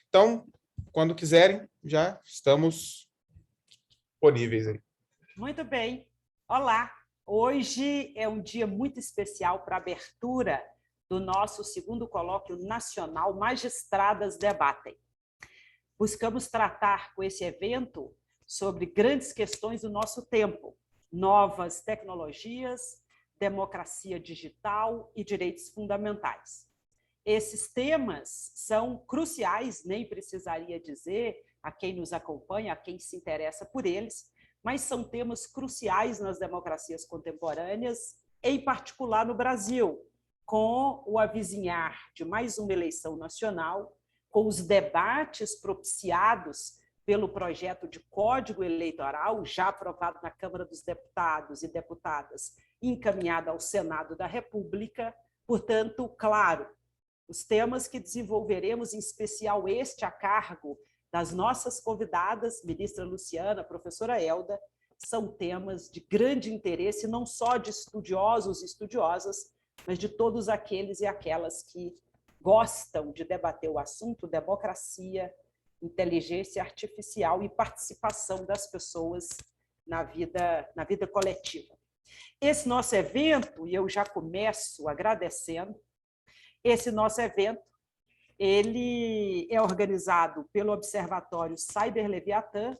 Então, quando quiserem, já estamos disponíveis aí. Muito bem. Olá! Hoje é um dia muito especial para a abertura do nosso segundo colóquio nacional Magistradas Debatem. Buscamos tratar com esse evento sobre grandes questões do nosso tempo, novas tecnologias, democracia digital e direitos fundamentais. Esses temas são cruciais, nem precisaria dizer a quem nos acompanha, a quem se interessa por eles, mas são temas cruciais nas democracias contemporâneas, em particular no Brasil, com o avizinhar de mais uma eleição nacional, com os debates propiciados pelo projeto de Código Eleitoral, já aprovado na Câmara dos Deputados e Deputadas, encaminhado ao Senado da República. Portanto, claro, os temas que desenvolveremos, em especial este a cargo das nossas convidadas, ministra Luciana, professora Elda, são temas de grande interesse, não só de estudiosos e estudiosas, mas de todos aqueles e aquelas que gostam de debater o assunto democracia, inteligência artificial e participação das pessoas na vida coletiva. Esse nosso evento, e eu já começo agradecendo, esse nosso evento, ele é organizado pelo Observatório Cyber Leviatã,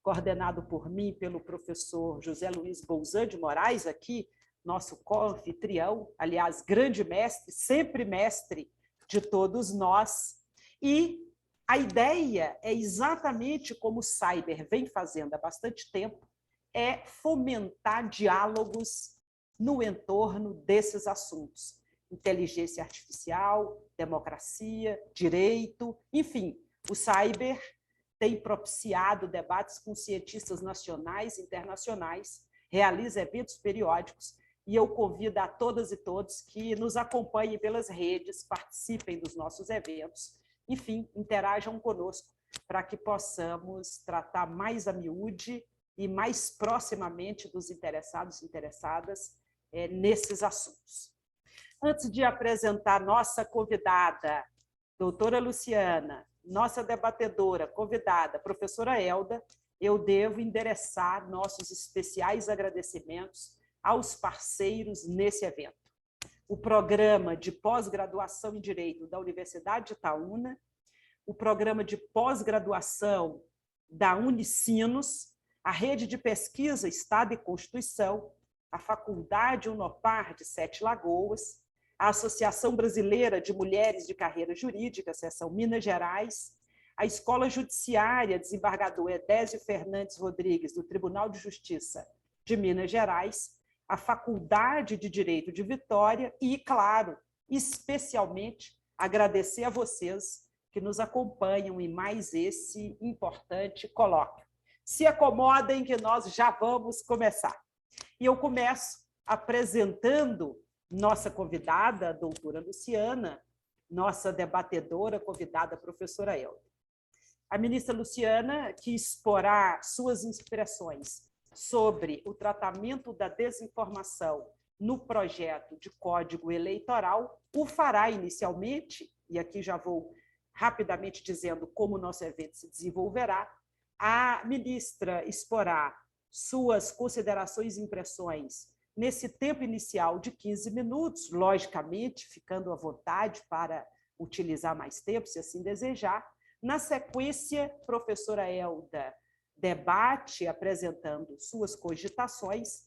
coordenado por mim, pelo professor José Luiz Bolzan de Moraes, aqui, nosso co-anfitrião, aliás, grande mestre, sempre mestre de todos nós. E a ideia é exatamente como o Cyber vem fazendo há bastante tempo, é fomentar diálogos no entorno desses assuntos. Inteligência artificial, democracia, direito, enfim, o Cyber tem propiciado debates com cientistas nacionais e internacionais, realiza eventos periódicos, e eu convido a todas e todos que nos acompanhem pelas redes, participem dos nossos eventos, enfim, interajam conosco para que possamos tratar mais a miúde e mais proximamente dos interessados e interessadas nesses assuntos. Antes de apresentar nossa convidada, doutora Luciana, nossa debatedora convidada, professora Elda, eu devo endereçar nossos especiais agradecimentos aos parceiros nesse evento. O programa de pós-graduação em Direito da Universidade de Itaúna, o programa de pós-graduação da Unicinos, a Rede de Pesquisa Estado e Constituição, a Faculdade Unopar de Sete Lagoas, a Associação Brasileira de Mulheres de Carreira Jurídica, seção Minas Gerais, a Escola Judiciária Desembargador Edésio Fernandes Rodrigues, do Tribunal de Justiça de Minas Gerais, a Faculdade de Direito de Vitória e, claro, especialmente agradecer a vocês que nos acompanham em mais esse importante colóquio. Se acomodem que nós já vamos começar. E eu começo apresentando nossa convidada, a doutora Luciana, nossa debatedora convidada, a professora Elda. A ministra Luciana, que exporá suas impressões sobre o tratamento da desinformação no projeto de Código Eleitoral, o fará inicialmente, e aqui já vou rapidamente dizendo como o nosso evento se desenvolverá. A ministra exporá suas considerações e impressões nesse tempo inicial de 15 minutos, logicamente, ficando à vontade para utilizar mais tempo, se assim desejar. Na sequência, professora Elda debate, apresentando suas cogitações.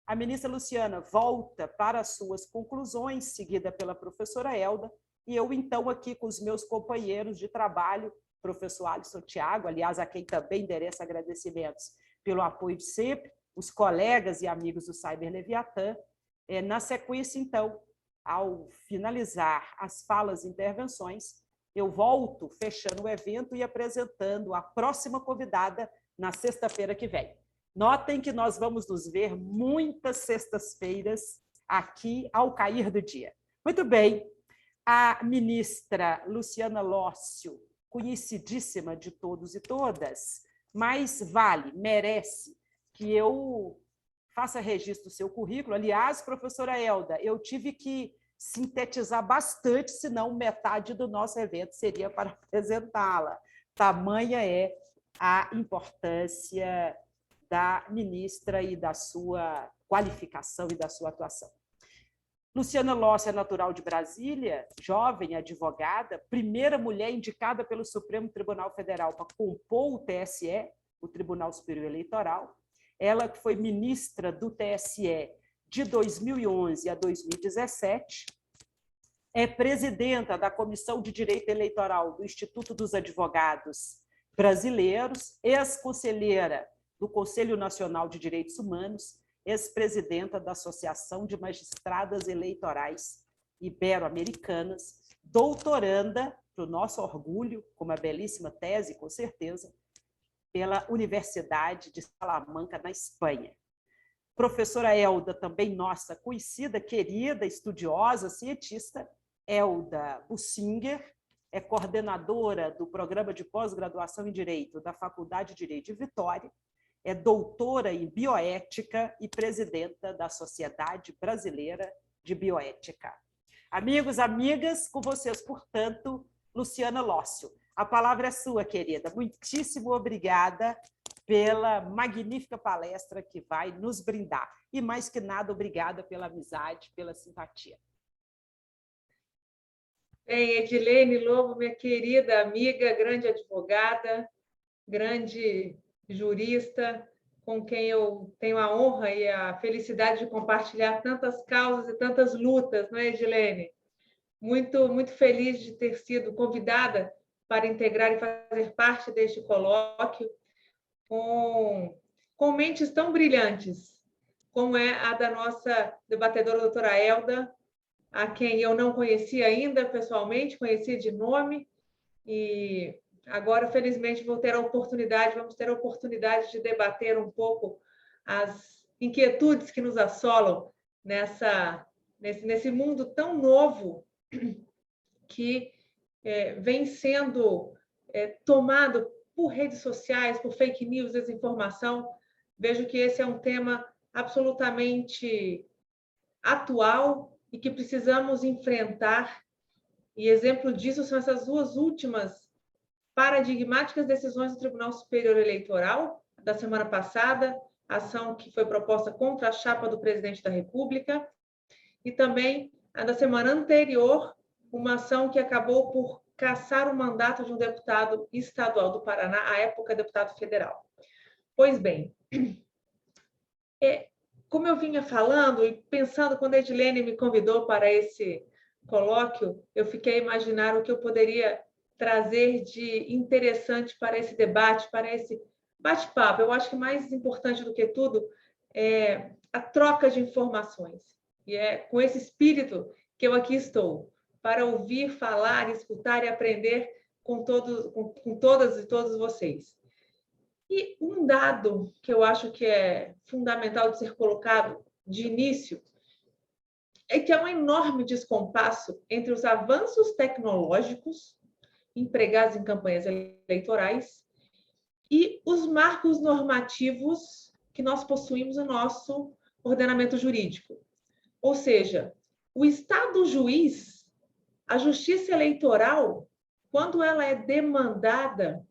A ministra Luciana volta para as suas conclusões, seguida pela professora Elda, e eu, então, aqui com os meus companheiros de trabalho, professor Alisson Thiago, aliás, a quem também endereço agradecimentos pelo apoio de sempre, os colegas e amigos do Cyber Leviatã. Na sequência, então, ao finalizar as falas e intervenções, eu volto fechando o evento e apresentando a próxima convidada na sexta-feira que vem. Notem que nós vamos nos ver muitas sextas-feiras aqui ao cair do dia. Muito bem, a ministra Luciana Lócio, conhecidíssima de todos e todas, mas merece que eu faça registro do seu currículo. Aliás, professora Elda, eu tive que sintetizar bastante, senão metade do nosso evento seria para apresentá-la. Tamanha é a importância da ministra e da sua qualificação e da sua atuação. Luciana Lossi é natural de Brasília, jovem advogada, primeira mulher indicada pelo Supremo Tribunal Federal para compor o TSE, o Tribunal Superior Eleitoral. Ela que foi ministra do TSE de 2011 a 2017, é presidenta da Comissão de Direito Eleitoral do Instituto dos Advogados Brasileiros, ex-conselheira do Conselho Nacional de Direitos Humanos, ex-presidenta da Associação de Magistradas Eleitorais Ibero-Americanas, doutoranda, para o nosso orgulho, com uma belíssima tese, com certeza, pela Universidade de Salamanca, na Espanha. Professora Elda, também nossa conhecida, querida, estudiosa, cientista, Elda Bussinger, é coordenadora do Programa de Pós-Graduação em Direito da Faculdade de Direito de Vitória, é doutora em bioética e presidenta da Sociedade Brasileira de Bioética. Amigos, amigas, com vocês, portanto, Luciana Lossi. A palavra é sua, querida. Muitíssimo obrigada pela magnífica palestra que vai nos brindar. E, mais que nada, obrigada pela amizade, pela simpatia. Bem, Edilene Lobo, minha querida amiga, grande advogada, grande jurista, com quem eu tenho a honra e a felicidade de compartilhar tantas causas e tantas lutas, não é, Edilene? Muito, muito feliz de ter sido convidada para integrar e fazer parte deste colóquio com mentes tão brilhantes, como é a da nossa debatedora, doutora Elda, a quem eu não conhecia ainda pessoalmente, conhecia de nome, e agora, felizmente, vamos ter a oportunidade de debater um pouco as inquietudes que nos assolam nesse mundo tão novo que vem sendo tomado por redes sociais, por fake news, desinformação. Vejo que esse é um tema absolutamente atual e que precisamos enfrentar. E exemplo disso são essas duas últimas paradigmáticas decisões do Tribunal Superior Eleitoral da semana passada, a ação que foi proposta contra a chapa do presidente da República, e também a da semana anterior, uma ação que acabou por cassar o mandato de um deputado estadual do Paraná, à época deputado federal. Pois bem, como eu vinha falando e pensando quando a Edilene me convidou para esse colóquio, eu fiquei a imaginar o que eu poderia trazer de interessante para esse debate, para esse bate-papo. Eu acho que mais importante do que tudo é a troca de informações. E é com esse espírito que eu aqui estou, para ouvir, falar, escutar e aprender com todas e todos vocês. E um dado que eu acho que é fundamental de ser colocado de início é que há um enorme descompasso entre os avanços tecnológicos empregados em campanhas eleitorais e os marcos normativos que nós possuímos no nosso ordenamento jurídico. Ou seja, o Estado juiz, a justiça eleitoral, quando ela é demandada,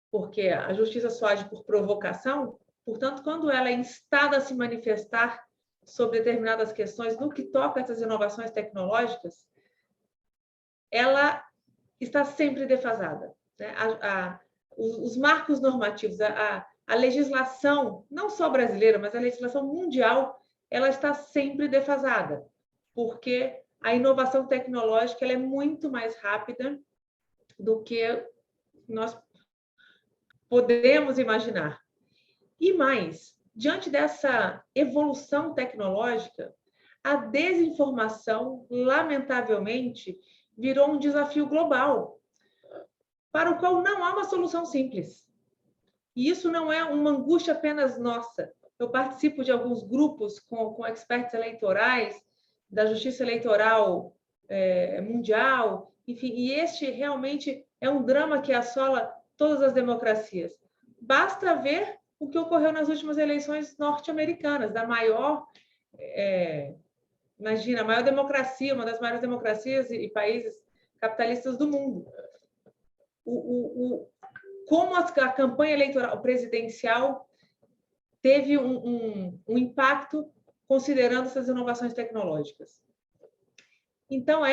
porque a justiça só age por provocação, portanto, quando ela é instada a se manifestar sobre determinadas questões no que toca a essas inovações tecnológicas, ela está sempre defasada. Né? Os marcos normativos, a legislação, não só brasileira, mas a legislação mundial, ela está sempre defasada, porque a inovação tecnológica ela é muito mais rápida do que nós podemos imaginar. E mais, diante dessa evolução tecnológica, a desinformação, lamentavelmente, virou um desafio global, para o qual não há uma solução simples. E isso não é uma angústia apenas nossa. Eu participo de alguns grupos com experts eleitorais, da Justiça Eleitoral Mundial, enfim, e este realmente é um drama que assola todas as democracias. Basta ver o que ocorreu nas últimas eleições norte-americanas, Imagina, a maior democracia, uma das maiores democracias e países capitalistas do mundo. Como a campanha eleitoral presidencial teve um impacto considerando essas inovações tecnológicas. Então,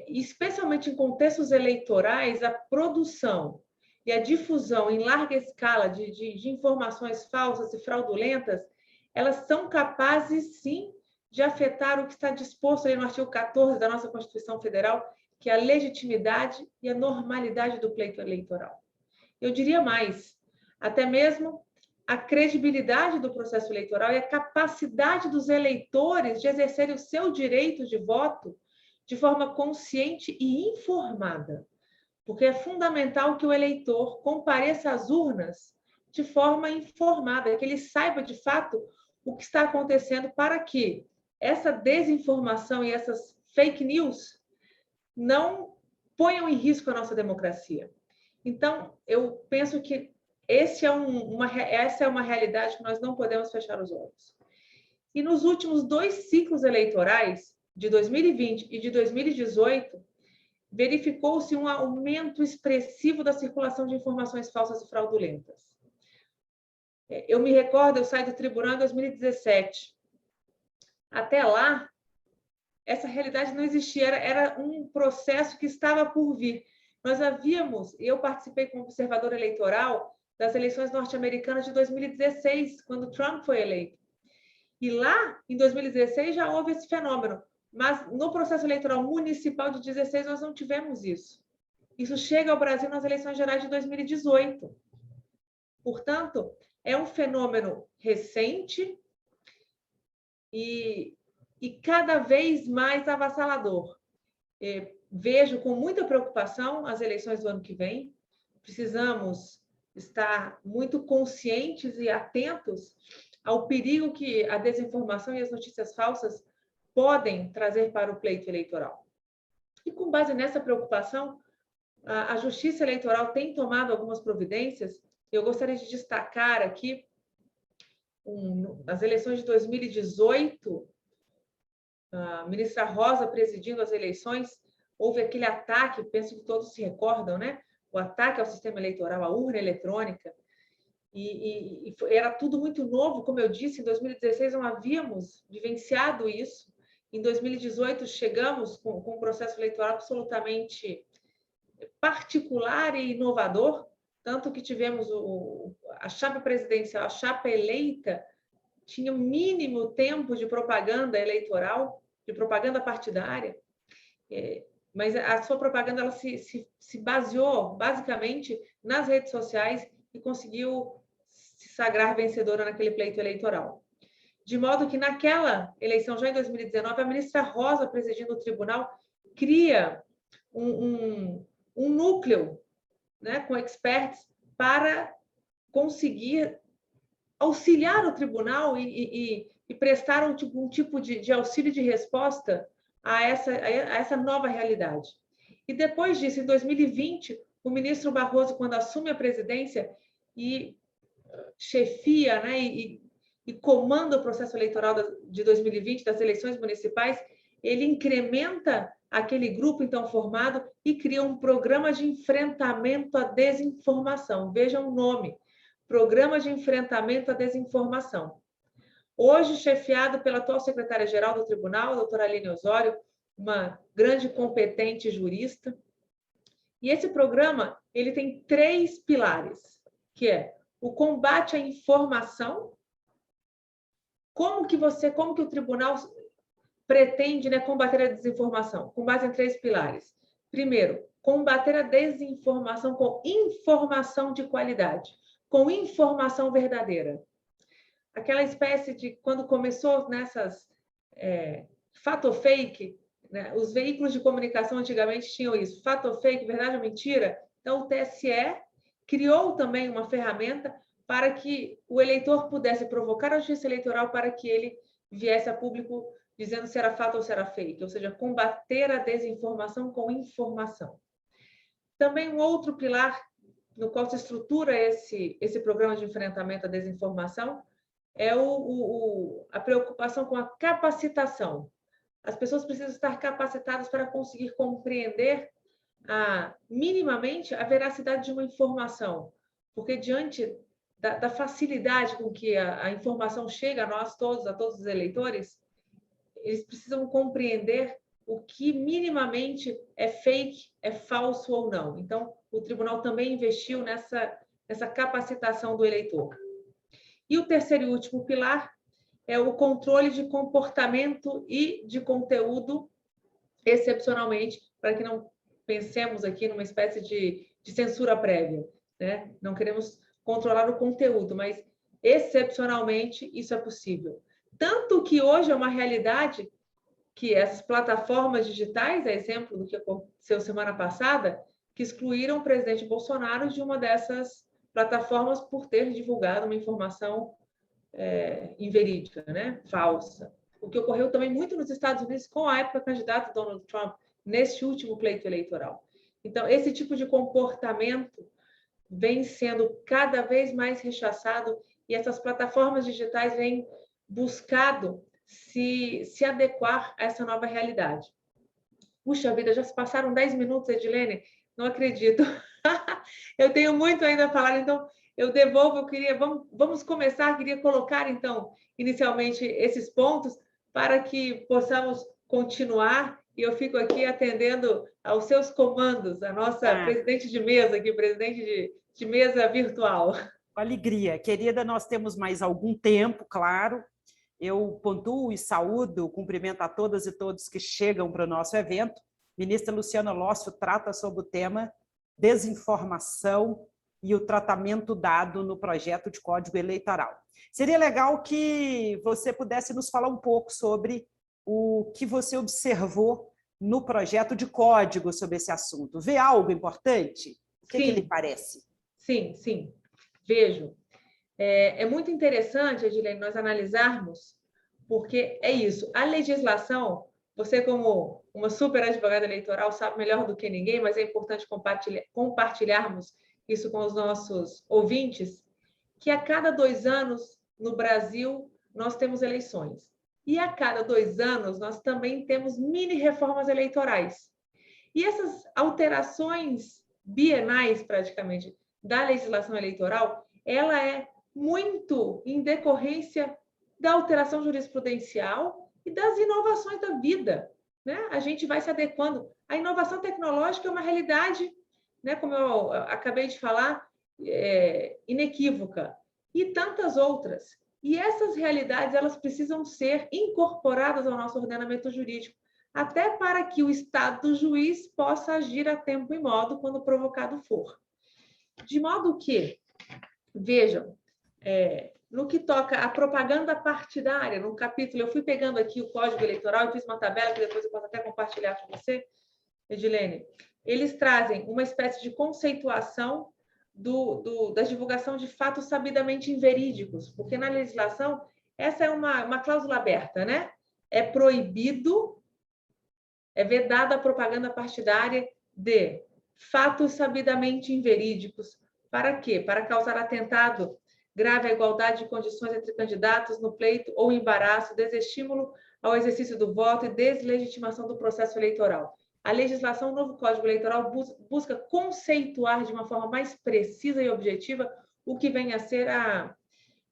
especialmente em contextos eleitorais, a produção e a difusão em larga escala de informações falsas e fraudulentas, elas são capazes, sim, de afetar o que está disposto ali no artigo 14 da nossa Constituição Federal, que é a legitimidade e a normalidade do pleito eleitoral. Eu diria mais, até mesmo a credibilidade do processo eleitoral e a capacidade dos eleitores de exercerem o seu direito de voto de forma consciente e informada, porque é fundamental que o eleitor compareça às urnas de forma informada, que ele saiba de fato o que está acontecendo para que essa desinformação e essas fake news não ponham em risco a nossa democracia. Então, eu penso que essa é uma realidade que nós não podemos fechar os olhos. E nos últimos 2 ciclos eleitorais, de 2020 e de 2018, verificou-se um aumento expressivo da circulação de informações falsas e fraudulentas. Eu me recordo, eu saí do tribunal em 2017. Até lá, essa realidade não existia, era um processo que estava por vir. Eu participei como observador eleitoral das eleições norte-americanas de 2016, quando Trump foi eleito. E lá, em 2016, já houve esse fenômeno. Mas no processo eleitoral municipal de 2016, nós não tivemos isso. Isso chega ao Brasil nas eleições gerais de 2018. Portanto, é um fenômeno recente e cada vez mais avassalador. Vejo com muita preocupação as eleições do ano que vem. Precisamos estar muito conscientes e atentos ao perigo que a desinformação e as notícias falsas podem trazer para o pleito eleitoral. E com base nessa preocupação, a Justiça Eleitoral tem tomado algumas providências. Eu gostaria de destacar aqui, nas eleições de 2018, a ministra Rosa presidindo as eleições, houve aquele ataque, penso que todos se recordam, né? O ataque ao sistema eleitoral, à urna eletrônica, e era tudo muito novo, como eu disse, em 2016 não havíamos vivenciado isso, em 2018 chegamos com um processo eleitoral absolutamente particular e inovador, tanto que tivemos a chapa presidencial, a chapa eleita, tinha o mínimo tempo de propaganda eleitoral, de propaganda partidária, mas a sua propaganda ela se baseou basicamente nas redes sociais e conseguiu se sagrar vencedora naquele pleito eleitoral. De modo que naquela eleição, já em 2019, a ministra Rosa, presidindo o tribunal, cria um núcleo, né, com experts para conseguir auxiliar o tribunal e prestar um tipo de auxílio de resposta a essa nova realidade. E depois disso, em 2020, o ministro Barroso, quando assume a presidência e chefia, né, e comanda o processo eleitoral de 2020, das eleições municipais, ele incrementa aquele grupo então formado e cria um programa de enfrentamento à desinformação. Vejam o nome, Programa de Enfrentamento à Desinformação. Hoje, chefiado pela atual secretária-geral do Tribunal, a doutora Aline Osório, uma grande competente jurista. E esse programa ele tem 3 pilares, que é o combate à informação. Como que o tribunal pretende, né, combater a desinformação? Com base em 3 pilares. Primeiro, combater a desinformação com informação de qualidade, com informação verdadeira. Aquela espécie de, quando começou nessas fato ou fake, né, os veículos de comunicação antigamente tinham isso, fato ou fake, verdade ou mentira. Então, o TSE criou também uma ferramenta para que o eleitor pudesse provocar a justiça eleitoral para que ele viesse a público dizendo se era fato ou se era fake, ou seja, combater a desinformação com informação. Também um outro pilar no qual se estrutura esse programa de enfrentamento à desinformação é a preocupação com a capacitação. As pessoas precisam estar capacitadas para conseguir compreender minimamente a veracidade de uma informação, porque diante da facilidade com que a informação chega a nós todos, a todos os eleitores, eles precisam compreender o que minimamente é fake, é falso ou não. Então, o tribunal também investiu nessa capacitação do eleitor. E o terceiro e último pilar é o controle de comportamento e de conteúdo, excepcionalmente, para que não pensemos aqui numa espécie de censura prévia, né? Não queremos controlar o conteúdo, mas excepcionalmente isso é possível. Tanto que hoje é uma realidade que essas plataformas digitais, é exemplo do que aconteceu semana passada, que excluíram o presidente Bolsonaro de uma dessas plataformas por ter divulgado uma informação inverídica, né? Falsa. O que ocorreu também muito nos Estados Unidos com a época candidato Donald Trump, neste último pleito eleitoral. Então, esse tipo de comportamento vem sendo cada vez mais rechaçado e essas plataformas digitais vêm buscado se adequar a essa nova realidade. Puxa vida, já se passaram 10 minutos, Edilene? Não acredito. Eu tenho muito ainda a falar, então eu devolvo, vamos começar, queria colocar, então, inicialmente esses pontos para que possamos continuar e eu fico aqui atendendo aos seus comandos, a nossa presidente de mesa aqui, presidente de mesa virtual. Com alegria. Querida, nós temos mais algum tempo, claro. Eu pontuo e saúdo, cumprimento a todas e todos que chegam para o nosso evento. Ministra Luciana Lócio trata sobre o tema desinformação e o tratamento dado no projeto de Código Eleitoral. Seria legal que você pudesse nos falar um pouco sobre o que você observou no projeto de código sobre esse assunto. Vê algo importante? O que lhe parece? Sim. Vejo. É muito interessante, Edilene, nós analisarmos, porque é isso. A legislação, você como uma super advogada eleitoral sabe melhor do que ninguém, mas é importante compartilharmos isso com os nossos ouvintes, que a cada 2 anos, no Brasil, nós temos eleições. E a cada 2 anos, nós também temos mini-reformas eleitorais. E essas alterações bienais, praticamente, da legislação eleitoral, ela é muito em decorrência da alteração jurisprudencial e das inovações da vida, né? A gente vai se adequando. A inovação tecnológica é uma realidade, né, como eu acabei de falar, inequívoca, e tantas outras. E essas realidades elas precisam ser incorporadas ao nosso ordenamento jurídico, até para que o estado do juiz possa agir a tempo e modo quando provocado for. De modo que, vejam, no que toca à propaganda partidária, no capítulo, eu fui pegando aqui o Código Eleitoral e fiz uma tabela que depois eu posso até compartilhar com você, Edilene. Eles trazem uma espécie de conceituação da divulgação de fatos sabidamente inverídicos, porque na legislação essa é uma cláusula aberta, né? É proibido, é vedada a propaganda partidária de fatos sabidamente inverídicos. Para quê? Para causar atentado grave à igualdade de condições entre candidatos no pleito ou embaraço, desestímulo ao exercício do voto e deslegitimação do processo eleitoral. A legislação, o novo Código Eleitoral, busca conceituar de uma forma mais precisa e objetiva o que vem a ser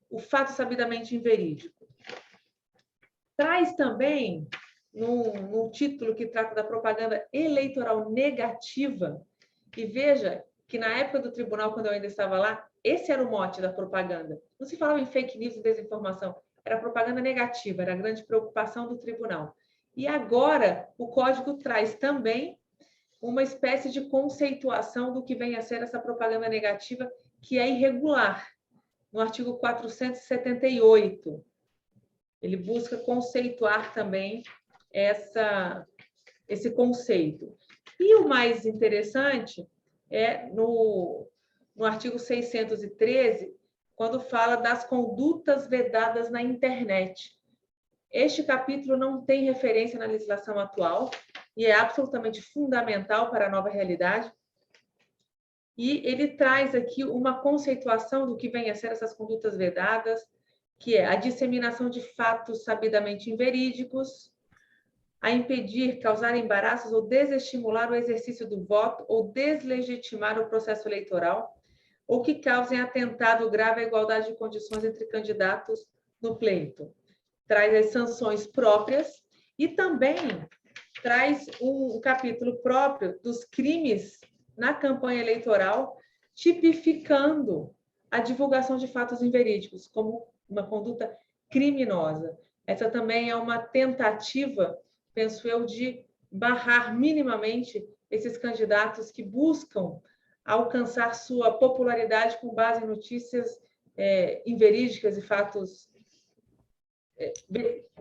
o fato sabidamente inverídico. Traz também, no título que trata da propaganda eleitoral negativa, e veja que na época do tribunal, quando eu ainda estava lá, esse era o mote da propaganda. Não se falava em fake news e desinformação, era propaganda negativa, era a grande preocupação do tribunal. E agora o código traz também uma espécie de conceituação do que vem a ser essa propaganda negativa, que é irregular, no artigo 478. Ele busca conceituar também esse conceito. E o mais interessante é no artigo 613, quando fala das condutas vedadas na internet. Este capítulo não tem referência na legislação atual e é absolutamente fundamental para a nova realidade. E ele traz aqui uma conceituação do que vem a ser essas condutas vedadas, que é a disseminação de fatos sabidamente inverídicos, a impedir, causar embaraços ou desestimular o exercício do voto ou deslegitimar o processo eleitoral, ou que causem atentado grave à igualdade de condições entre candidatos no pleito. Traz as sanções próprias e também traz um capítulo próprio dos crimes na campanha eleitoral, tipificando a divulgação de fatos inverídicos como uma conduta criminosa. Essa também é uma tentativa, penso eu, de barrar minimamente esses candidatos que buscam alcançar sua popularidade com base em notícias inverídicas e fatos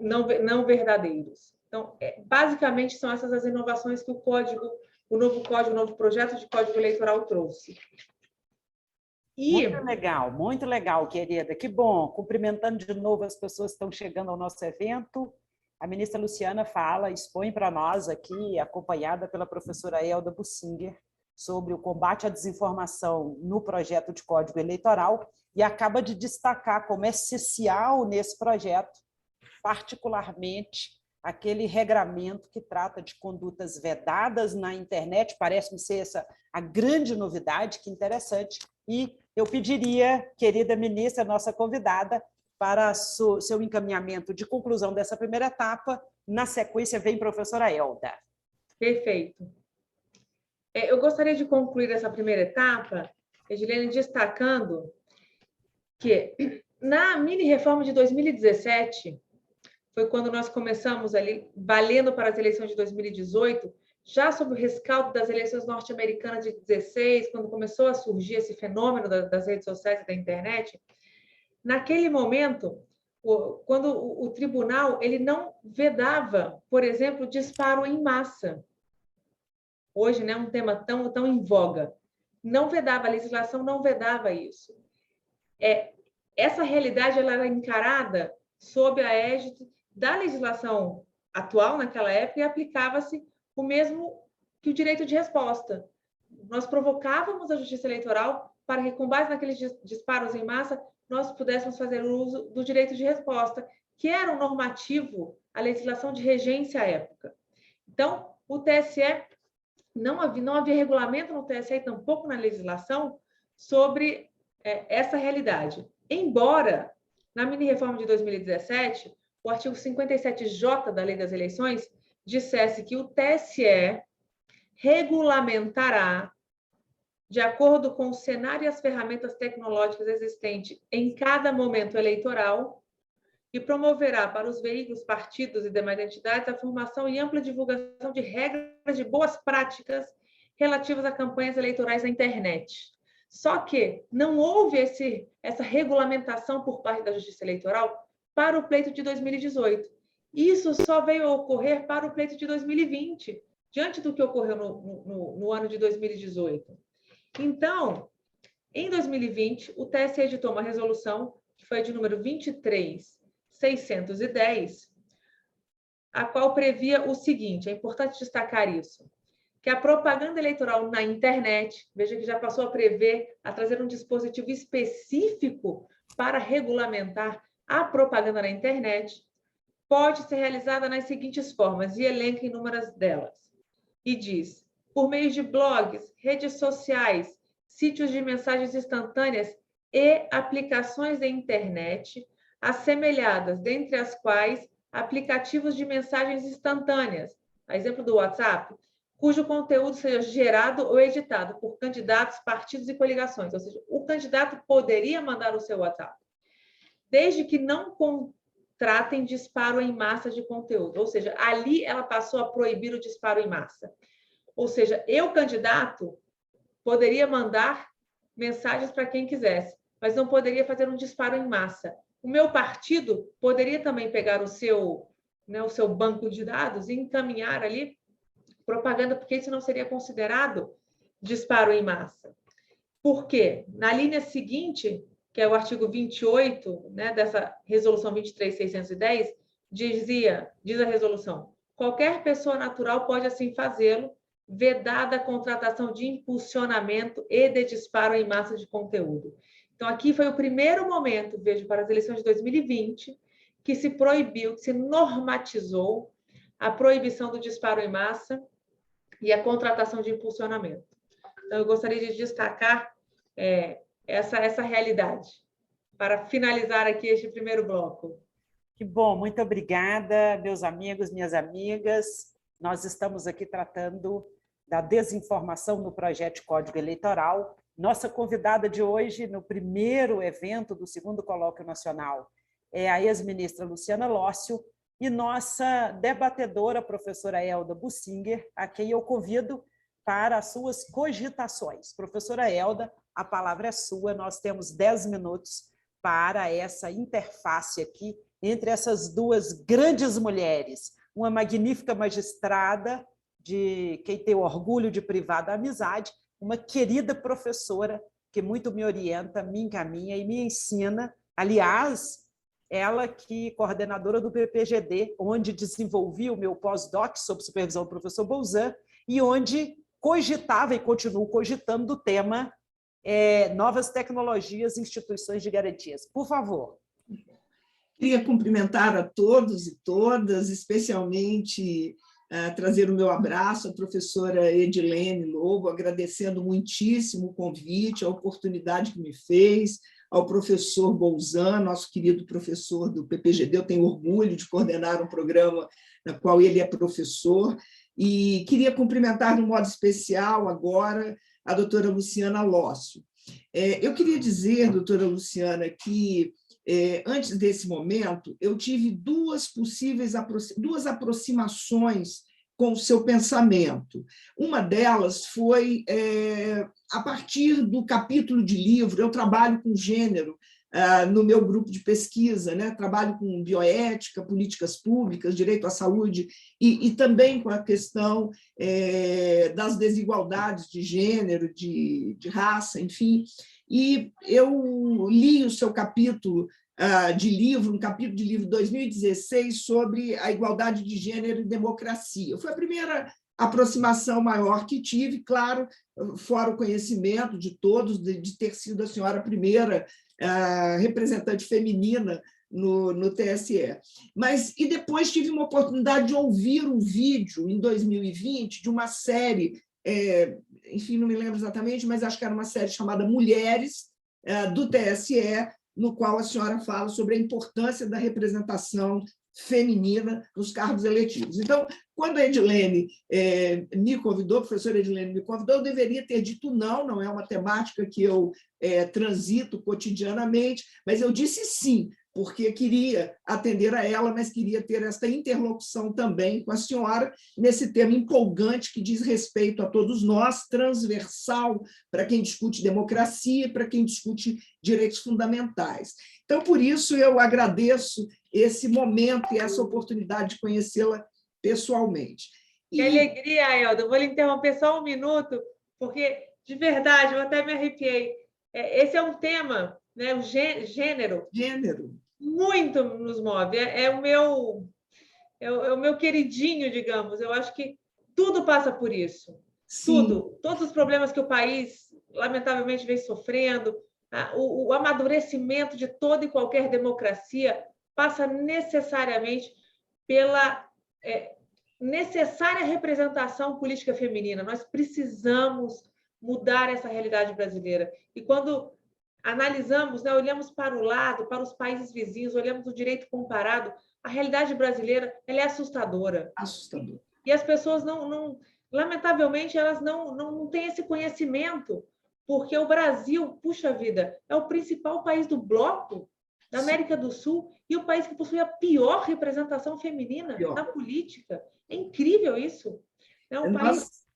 não verdadeiros. Então, basicamente, são essas as inovações que o novo projeto de Código Eleitoral trouxe. Muito legal, querida. Que bom. Cumprimentando de novo as pessoas que estão chegando ao nosso evento. A ministra Luciana expõe para nós aqui, acompanhada pela professora Elda Bussinger, sobre o combate à desinformação no projeto de Código Eleitoral e acaba de destacar como é essencial nesse projeto, particularmente aquele regramento que trata de condutas vedadas na internet. Parece-me ser essa a grande novidade, que interessante. E eu pediria, querida ministra, nossa convidada, para seu encaminhamento de conclusão dessa primeira etapa. Na sequência, vem a professora Elda. Perfeito. Eu gostaria de concluir essa primeira etapa, Edilene, destacando que na mini-reforma de 2017, foi quando nós começamos ali, valendo para as eleições de 2018, já sob o rescaldo das eleições norte-americanas de 2016, quando começou a surgir esse fenômeno das redes sociais e da internet, naquele momento, quando o tribunal ele não vedava, por exemplo, disparo em massa. Hoje, né, um tema tão em voga. Não vedava, a legislação não vedava isso. Essa realidade ela era encarada sob a égide da legislação atual, naquela época, e aplicava-se o mesmo que o direito de resposta. Nós provocávamos a Justiça Eleitoral para que, com base naqueles disparos em massa, nós pudéssemos fazer uso do direito de resposta, que era um normativo, a legislação de regência à época. Então, o TSE, não havia regulamento no TSE e tampouco na legislação sobre essa realidade. Embora, na mini-reforma de 2017, o artigo 57J da Lei das Eleições dissesse que o TSE regulamentará, de acordo com o cenário e as ferramentas tecnológicas existentes em cada momento eleitoral, e promoverá para os veículos, partidos e demais entidades a formação e ampla divulgação de regras de boas práticas relativas a campanhas eleitorais na internet. Só que não houve essa regulamentação por parte da Justiça Eleitoral para o pleito de 2018. Isso só veio a ocorrer para o pleito de 2020, diante do que ocorreu no ano de 2018. Então, em 2020, o TSE editou uma resolução, que foi de número 23.610, a qual previa o seguinte, é importante destacar isso, que a propaganda eleitoral na internet, veja que já passou a trazer um dispositivo específico para regulamentar a propaganda na internet, pode ser realizada nas seguintes formas, e elenca inúmeras delas. E diz, por meio de blogs, redes sociais, sítios de mensagens instantâneas e aplicações de internet, assemelhadas, dentre as quais aplicativos de mensagens instantâneas, a exemplo do WhatsApp, cujo conteúdo seja gerado ou editado por candidatos, partidos e coligações. Ou seja, o candidato poderia mandar o seu WhatsApp, desde que não contratem disparo em massa de conteúdo. Ou seja, ali ela passou a proibir o disparo em massa. Ou seja, eu, candidato, poderia mandar mensagens para quem quisesse, mas não poderia fazer um disparo em massa. O meu partido poderia também pegar o seu banco de dados e encaminhar ali propaganda, porque isso não seria considerado disparo em massa. Por quê? Na linha seguinte, que é o artigo 28, né, dessa resolução 23.610, diz a resolução, qualquer pessoa natural pode assim fazê-lo, vedada a contratação de impulsionamento e de disparo em massa de conteúdo. Então, aqui foi o primeiro momento, vejo, para as eleições de 2020, que se proibiu, que se normatizou a proibição do disparo em massa e a contratação de impulsionamento. Então, eu gostaria de destacar essa realidade, para finalizar aqui este primeiro bloco. Que bom, muito obrigada, meus amigos, minhas amigas. Nós estamos aqui tratando da desinformação no projeto de Código Eleitoral. Nossa convidada de hoje, no primeiro evento do segundo Colóquio Nacional, é a ex-ministra Luciana Lócio e nossa debatedora, professora Elda Bussinger, a quem eu convido para as suas cogitações. Professora Elda, a palavra é sua, nós temos 10 minutos para essa interface aqui entre essas duas grandes mulheres, uma magnífica magistrada, de quem tem o orgulho de privar da amizade, uma querida professora que muito me orienta, me encaminha e me ensina. Aliás, ela que é coordenadora do PPGD, onde desenvolvi o meu pós-doc sob supervisão do professor Bolzan, e onde cogitava e continuo cogitando do tema novas tecnologias e instituições de garantias. Por favor. Queria cumprimentar a todos e todas, especialmente trazer o meu abraço à professora Edilene Lobo, agradecendo muitíssimo o convite, a oportunidade que me fez, ao professor Bolzan, nosso querido professor do PPGD. Eu tenho orgulho de coordenar um programa no qual ele é professor, e queria cumprimentar, de um modo especial, agora, a doutora Luciana Lócio. Eu queria dizer, doutora Luciana, que antes desse momento, eu tive duas aproximações com o seu pensamento. Uma delas foi a partir do capítulo de livro. Eu trabalho com gênero no meu grupo de pesquisa, né? Trabalho com bioética, políticas públicas, direito à saúde e também com a questão das desigualdades de gênero, de raça, enfim. E eu li o seu capítulo de livro, um capítulo de livro 2016 sobre a igualdade de gênero e democracia. Foi a primeira aproximação maior que tive, claro, fora o conhecimento de todos, de ter sido a senhora a primeira representante feminina no TSE. E depois tive uma oportunidade de ouvir um vídeo, em 2020, de uma série, enfim, não me lembro exatamente, mas acho que era uma série chamada Mulheres, do TSE, no qual a senhora fala sobre a importância da representação feminina nos cargos eletivos. Então, quando a Edilene me convidou, a professora Edilene me convidou, eu deveria ter dito não, não é uma temática que eu transito cotidianamente, mas eu disse sim, porque queria atender a ela, mas queria ter esta interlocução também com a senhora nesse tema empolgante que diz respeito a todos nós, transversal para quem discute democracia, para quem discute direitos fundamentais. Então, por isso, eu agradeço esse momento e essa oportunidade de conhecê-la pessoalmente. Que alegria, Elda. Eu vou lhe interromper só um minuto, porque, de verdade, eu até me arrepiei. Esse é um tema, né, o gênero. Gênero. Muito nos move. É o meu queridinho, digamos. Eu acho que tudo passa por isso. Sim. Tudo. Todos os problemas que o país, lamentavelmente, vem sofrendo, o amadurecimento de toda e qualquer democracia passa necessariamente pela necessária representação política feminina. Nós precisamos mudar essa realidade brasileira. E quando analisamos, né, olhamos para o lado, para os países vizinhos, olhamos o direito comparado, a realidade brasileira ela é assustadora. Assustador. E as pessoas lamentavelmente, elas não têm esse conhecimento, porque o Brasil, puxa vida, é o principal país do bloco da América do Sul e o país que possui a pior representação feminina na política. É incrível isso. É um país...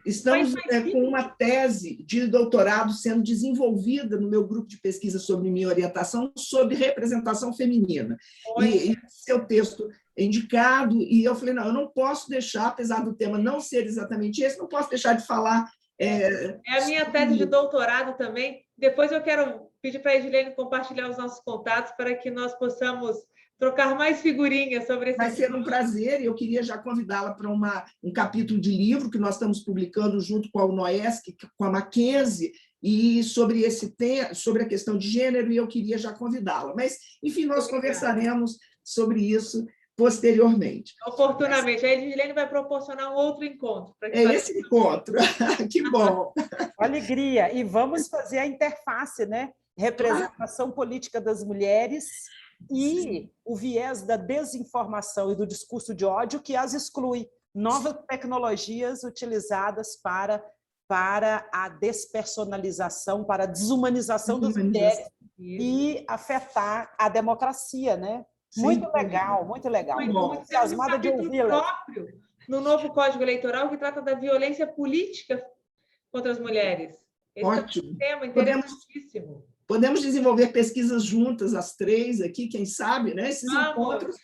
Estamos com uma tese de doutorado sendo desenvolvida no meu grupo de pesquisa sobre minha orientação sobre representação feminina. E seu texto é indicado, e eu falei, não, eu não posso deixar, apesar do tema não ser exatamente esse, não posso deixar de falar... É a minha tese de doutorado também. Depois eu quero pedir para a Edilene compartilhar os nossos contatos para que nós possamos trocar mais figurinhas sobre esse Vai ser um prazer, e eu queria já convidá-la para um capítulo de livro que nós estamos publicando junto com a UNOESC, com a Mackenzie, e sobre sobre a questão de gênero, e eu queria já convidá-la. Mas, enfim, nós conversaremos sobre isso posteriormente. Oportunamente. A Edilene vai proporcionar um outro encontro. É esse encontro. Que bom. Alegria. E vamos fazer a interface, né? Representação política das mulheres e o viés da desinformação e do discurso de ódio que as exclui. Novas tecnologias utilizadas para a despersonalização, para a desumanização das mulheres e afetar a democracia, né? Muito legal, muito legal. Muito entusiasmada de ouvi-la. Próprio no novo Código Eleitoral que trata da violência política contra as mulheres. Esse ótimo. É um tema interessantíssimo. Podemos desenvolver pesquisas juntas, as três aqui, quem sabe, né? Esses encontros.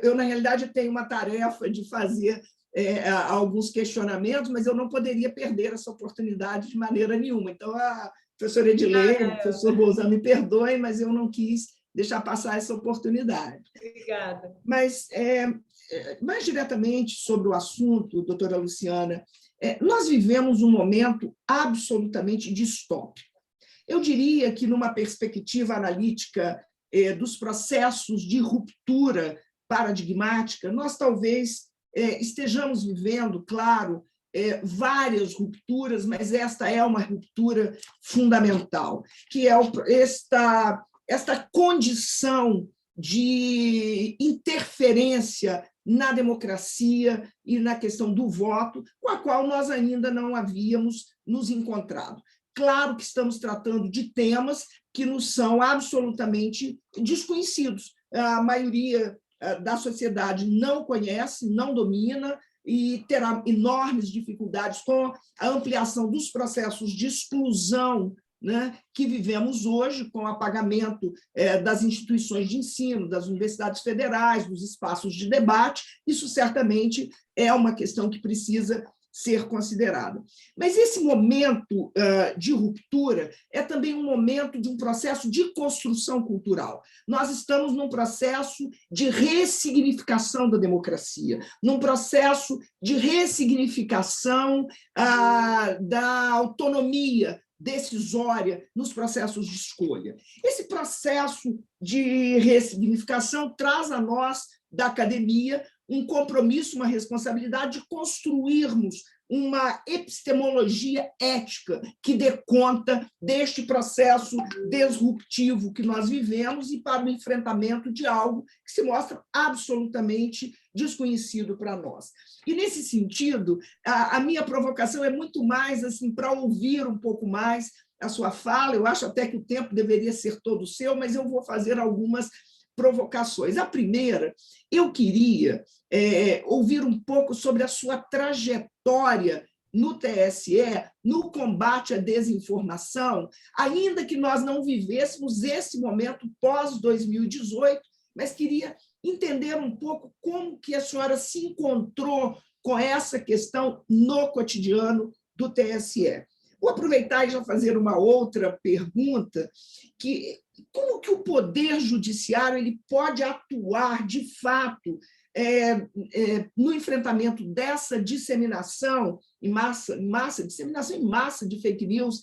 Eu, na realidade, tenho uma tarefa de fazer alguns questionamentos, mas eu não poderia perder essa oportunidade de maneira nenhuma. Então, a professora Edilene, o professor Bolzan, me perdoem, mas eu não quis deixar passar essa oportunidade. Obrigada. Mas, mais diretamente sobre o assunto, doutora Luciana, nós vivemos um momento absolutamente distópico. Eu diria que, numa perspectiva analítica dos processos de ruptura paradigmática, nós talvez estejamos vivendo, claro, várias rupturas, mas esta é uma ruptura fundamental, que é esta condição de interferência na democracia e na questão do voto, com a qual nós ainda não havíamos nos encontrado. Claro que estamos tratando de temas que nos são absolutamente desconhecidos. A maioria da sociedade não conhece, não domina e terá enormes dificuldades com a ampliação dos processos de exclusão, né, que vivemos hoje, com o apagamento das instituições de ensino, das universidades federais, dos espaços de debate. Isso certamente é uma questão que precisa ser considerada. Mas esse momento de ruptura é também um momento de um processo de construção cultural. Nós estamos num processo de ressignificação da democracia, num processo de ressignificação da autonomia decisória nos processos de escolha. Esse processo de ressignificação traz a nós, da academia, um compromisso, uma responsabilidade de construirmos uma epistemologia ética que dê conta deste processo disruptivo que nós vivemos e para o enfrentamento de algo que se mostra absolutamente desconhecido para nós. E, nesse sentido, a minha provocação é muito mais assim, para ouvir um pouco mais a sua fala. Eu acho até que o tempo deveria ser todo seu, mas eu vou fazer algumas provocações. A primeira, eu queria ouvir um pouco sobre a sua trajetória no TSE, no combate à desinformação, ainda que nós não vivêssemos esse momento pós-2018, mas queria entender um pouco como que a senhora se encontrou com essa questão no cotidiano do TSE. Vou aproveitar e já fazer uma outra pergunta, como que o Poder Judiciário ele pode atuar, de fato, no enfrentamento dessa disseminação em massa, disseminação em massa de fake news,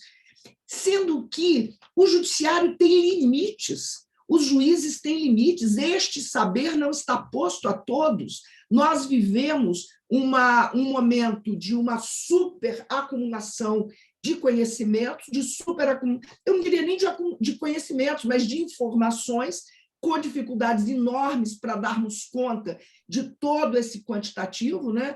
sendo que o Judiciário tem limites, os juízes têm limites, este saber não está posto a todos. Nós vivemos um momento de uma superacumulação de conhecimentos, eu não diria nem de conhecimentos, mas de informações, com dificuldades enormes para darmos conta de todo esse quantitativo, né,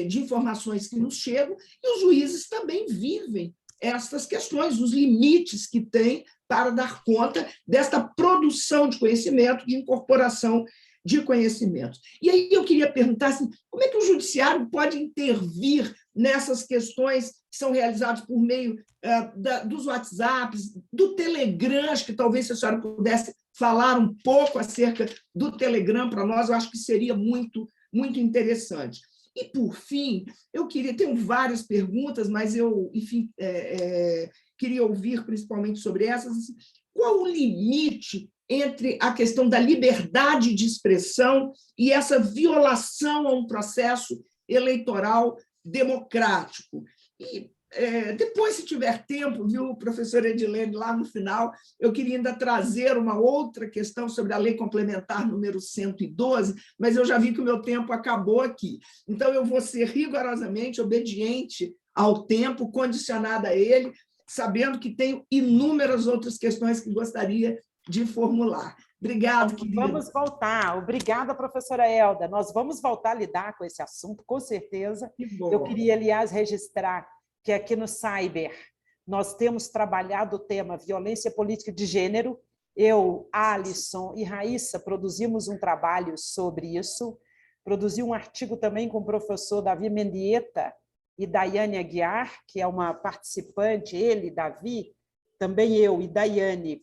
de informações que nos chegam, e os juízes também vivem essas questões, os limites que têm para dar conta desta produção de conhecimento, de incorporação de conhecimentos. E aí eu queria perguntar assim, como é que o Judiciário pode intervir nessas questões que são realizadas por meio dos WhatsApps, do Telegram, acho que talvez se a senhora pudesse falar um pouco acerca do Telegram para nós, eu acho que seria muito, muito interessante. E, por fim, tenho várias perguntas, mas eu, enfim, queria ouvir principalmente sobre essas. Qual o limite entre a questão da liberdade de expressão e essa violação a um processo eleitoral democrático. E depois, se tiver tempo, viu, professora Edilene, lá no final, eu queria ainda trazer uma outra questão sobre a Lei Complementar número 112, mas eu já vi que o meu tempo acabou aqui. Então, eu vou ser rigorosamente obediente ao tempo, condicionada a ele, sabendo que tenho inúmeras outras questões que gostaria de formular. Obrigada, querida. Vamos voltar. Obrigada, professora Elda. Nós vamos voltar a lidar com esse assunto, com certeza. Que bom. Eu queria, aliás, registrar que aqui no Cyber nós temos trabalhado o tema violência política de gênero. Eu, Alisson e Raíssa produzimos um trabalho sobre isso. Produzi um artigo também com o professor Davi Mendieta e Daiane Aguiar, que é uma participante, ele, Davi, também eu e Daiane,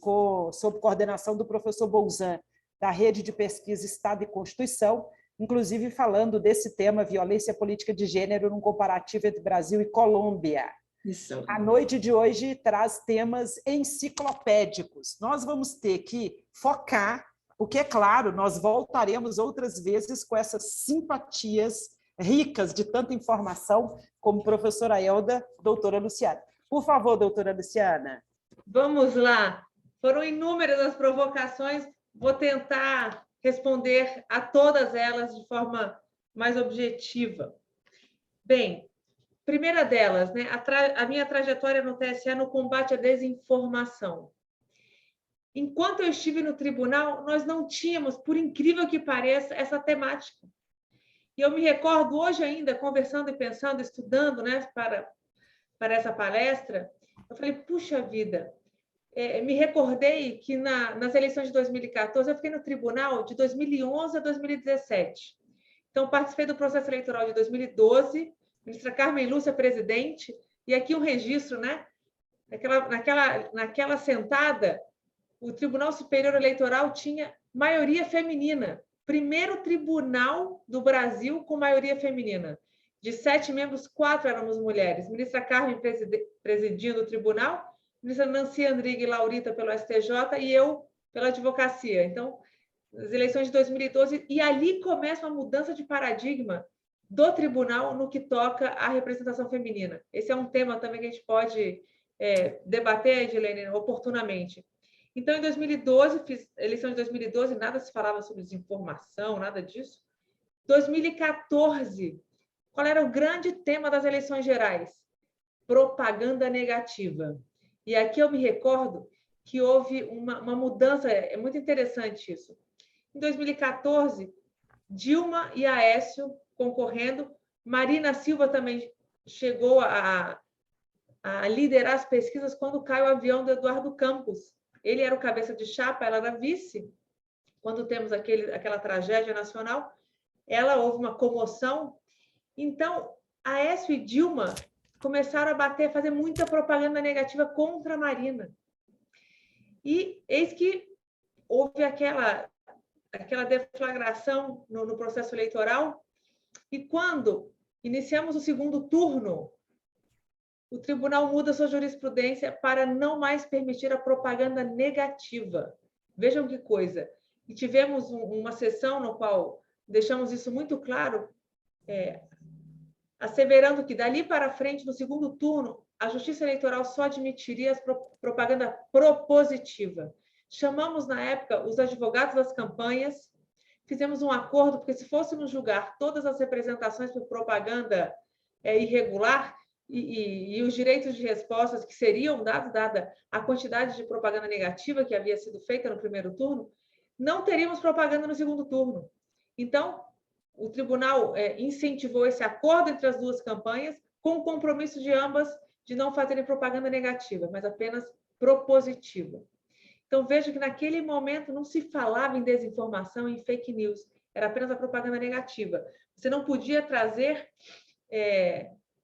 sob coordenação do professor Bolzan, da Rede de Pesquisa Estado e Constituição, inclusive falando desse tema, violência política de gênero, num comparativo entre Brasil e Colômbia. Isso. A noite de hoje traz temas enciclopédicos. Nós vamos ter que focar, porque, é claro, nós voltaremos outras vezes com essas simpatias ricas de tanta informação, como professora Elda, doutora Luciana. Por favor, doutora Luciana. Vamos lá. Foram inúmeras as provocações, vou tentar responder a todas elas de forma mais objetiva. Bem, primeira delas, né, a minha trajetória no TSE no combate à desinformação. Enquanto eu estive no tribunal, nós não tínhamos, por incrível que pareça, essa temática. E eu me recordo hoje ainda, conversando e pensando, estudando, né, para essa palestra, eu falei, puxa vida, me recordei que nas eleições de 2014, eu fiquei no tribunal de 2011 a 2017. Então, participei do processo eleitoral de 2012, ministra Carmen Lúcia, presidente, e aqui um registro, né? Naquela sentada, o Tribunal Superior Eleitoral tinha maioria feminina. Primeiro tribunal do Brasil com maioria feminina. De 7 membros, 4 éramos mulheres. Ministra Carmen presidindo o tribunal, ministra Nancy Andrighi Laurita pelo STJ e eu pela advocacia. Então, as eleições de 2012, e ali começa uma mudança de paradigma do tribunal no que toca à representação feminina. Esse é um tema também que a gente pode debater, Edilene, oportunamente. Então, em 2012, fiz eleição de 2012, nada se falava sobre desinformação, nada disso. 2014, qual era o grande tema das eleições gerais? Propaganda negativa. E aqui eu me recordo que houve uma mudança, é muito interessante isso. Em 2014, Dilma e Aécio concorrendo, Marina Silva também chegou a liderar as pesquisas quando caiu o avião do Eduardo Campos. Ele era o cabeça de chapa, ela era vice. Quando temos aquela tragédia nacional, houve uma comoção. Então, Aécio e Dilma começaram a fazer muita propaganda negativa contra a Marina. E eis que houve aquela deflagração no processo eleitoral, e quando iniciamos o segundo turno, o tribunal muda sua jurisprudência para não mais permitir a propaganda negativa. Vejam que coisa. E tivemos uma sessão no qual deixamos isso muito claro, asseverando que dali para frente, no segundo turno, a Justiça Eleitoral só admitiria a propaganda propositiva. Chamamos, na época, os advogados das campanhas, fizemos um acordo, porque se fôssemos julgar todas as representações por propaganda irregular e os direitos de respostas que seriam dados, dada a quantidade de propaganda negativa que havia sido feita no primeiro turno, não teríamos propaganda no segundo turno. Então, o tribunal incentivou esse acordo entre as duas campanhas, com o compromisso de ambas de não fazerem propaganda negativa, mas apenas propositiva. Então, vejo que naquele momento não se falava em desinformação, em fake news, era apenas a propaganda negativa. Você não podia trazer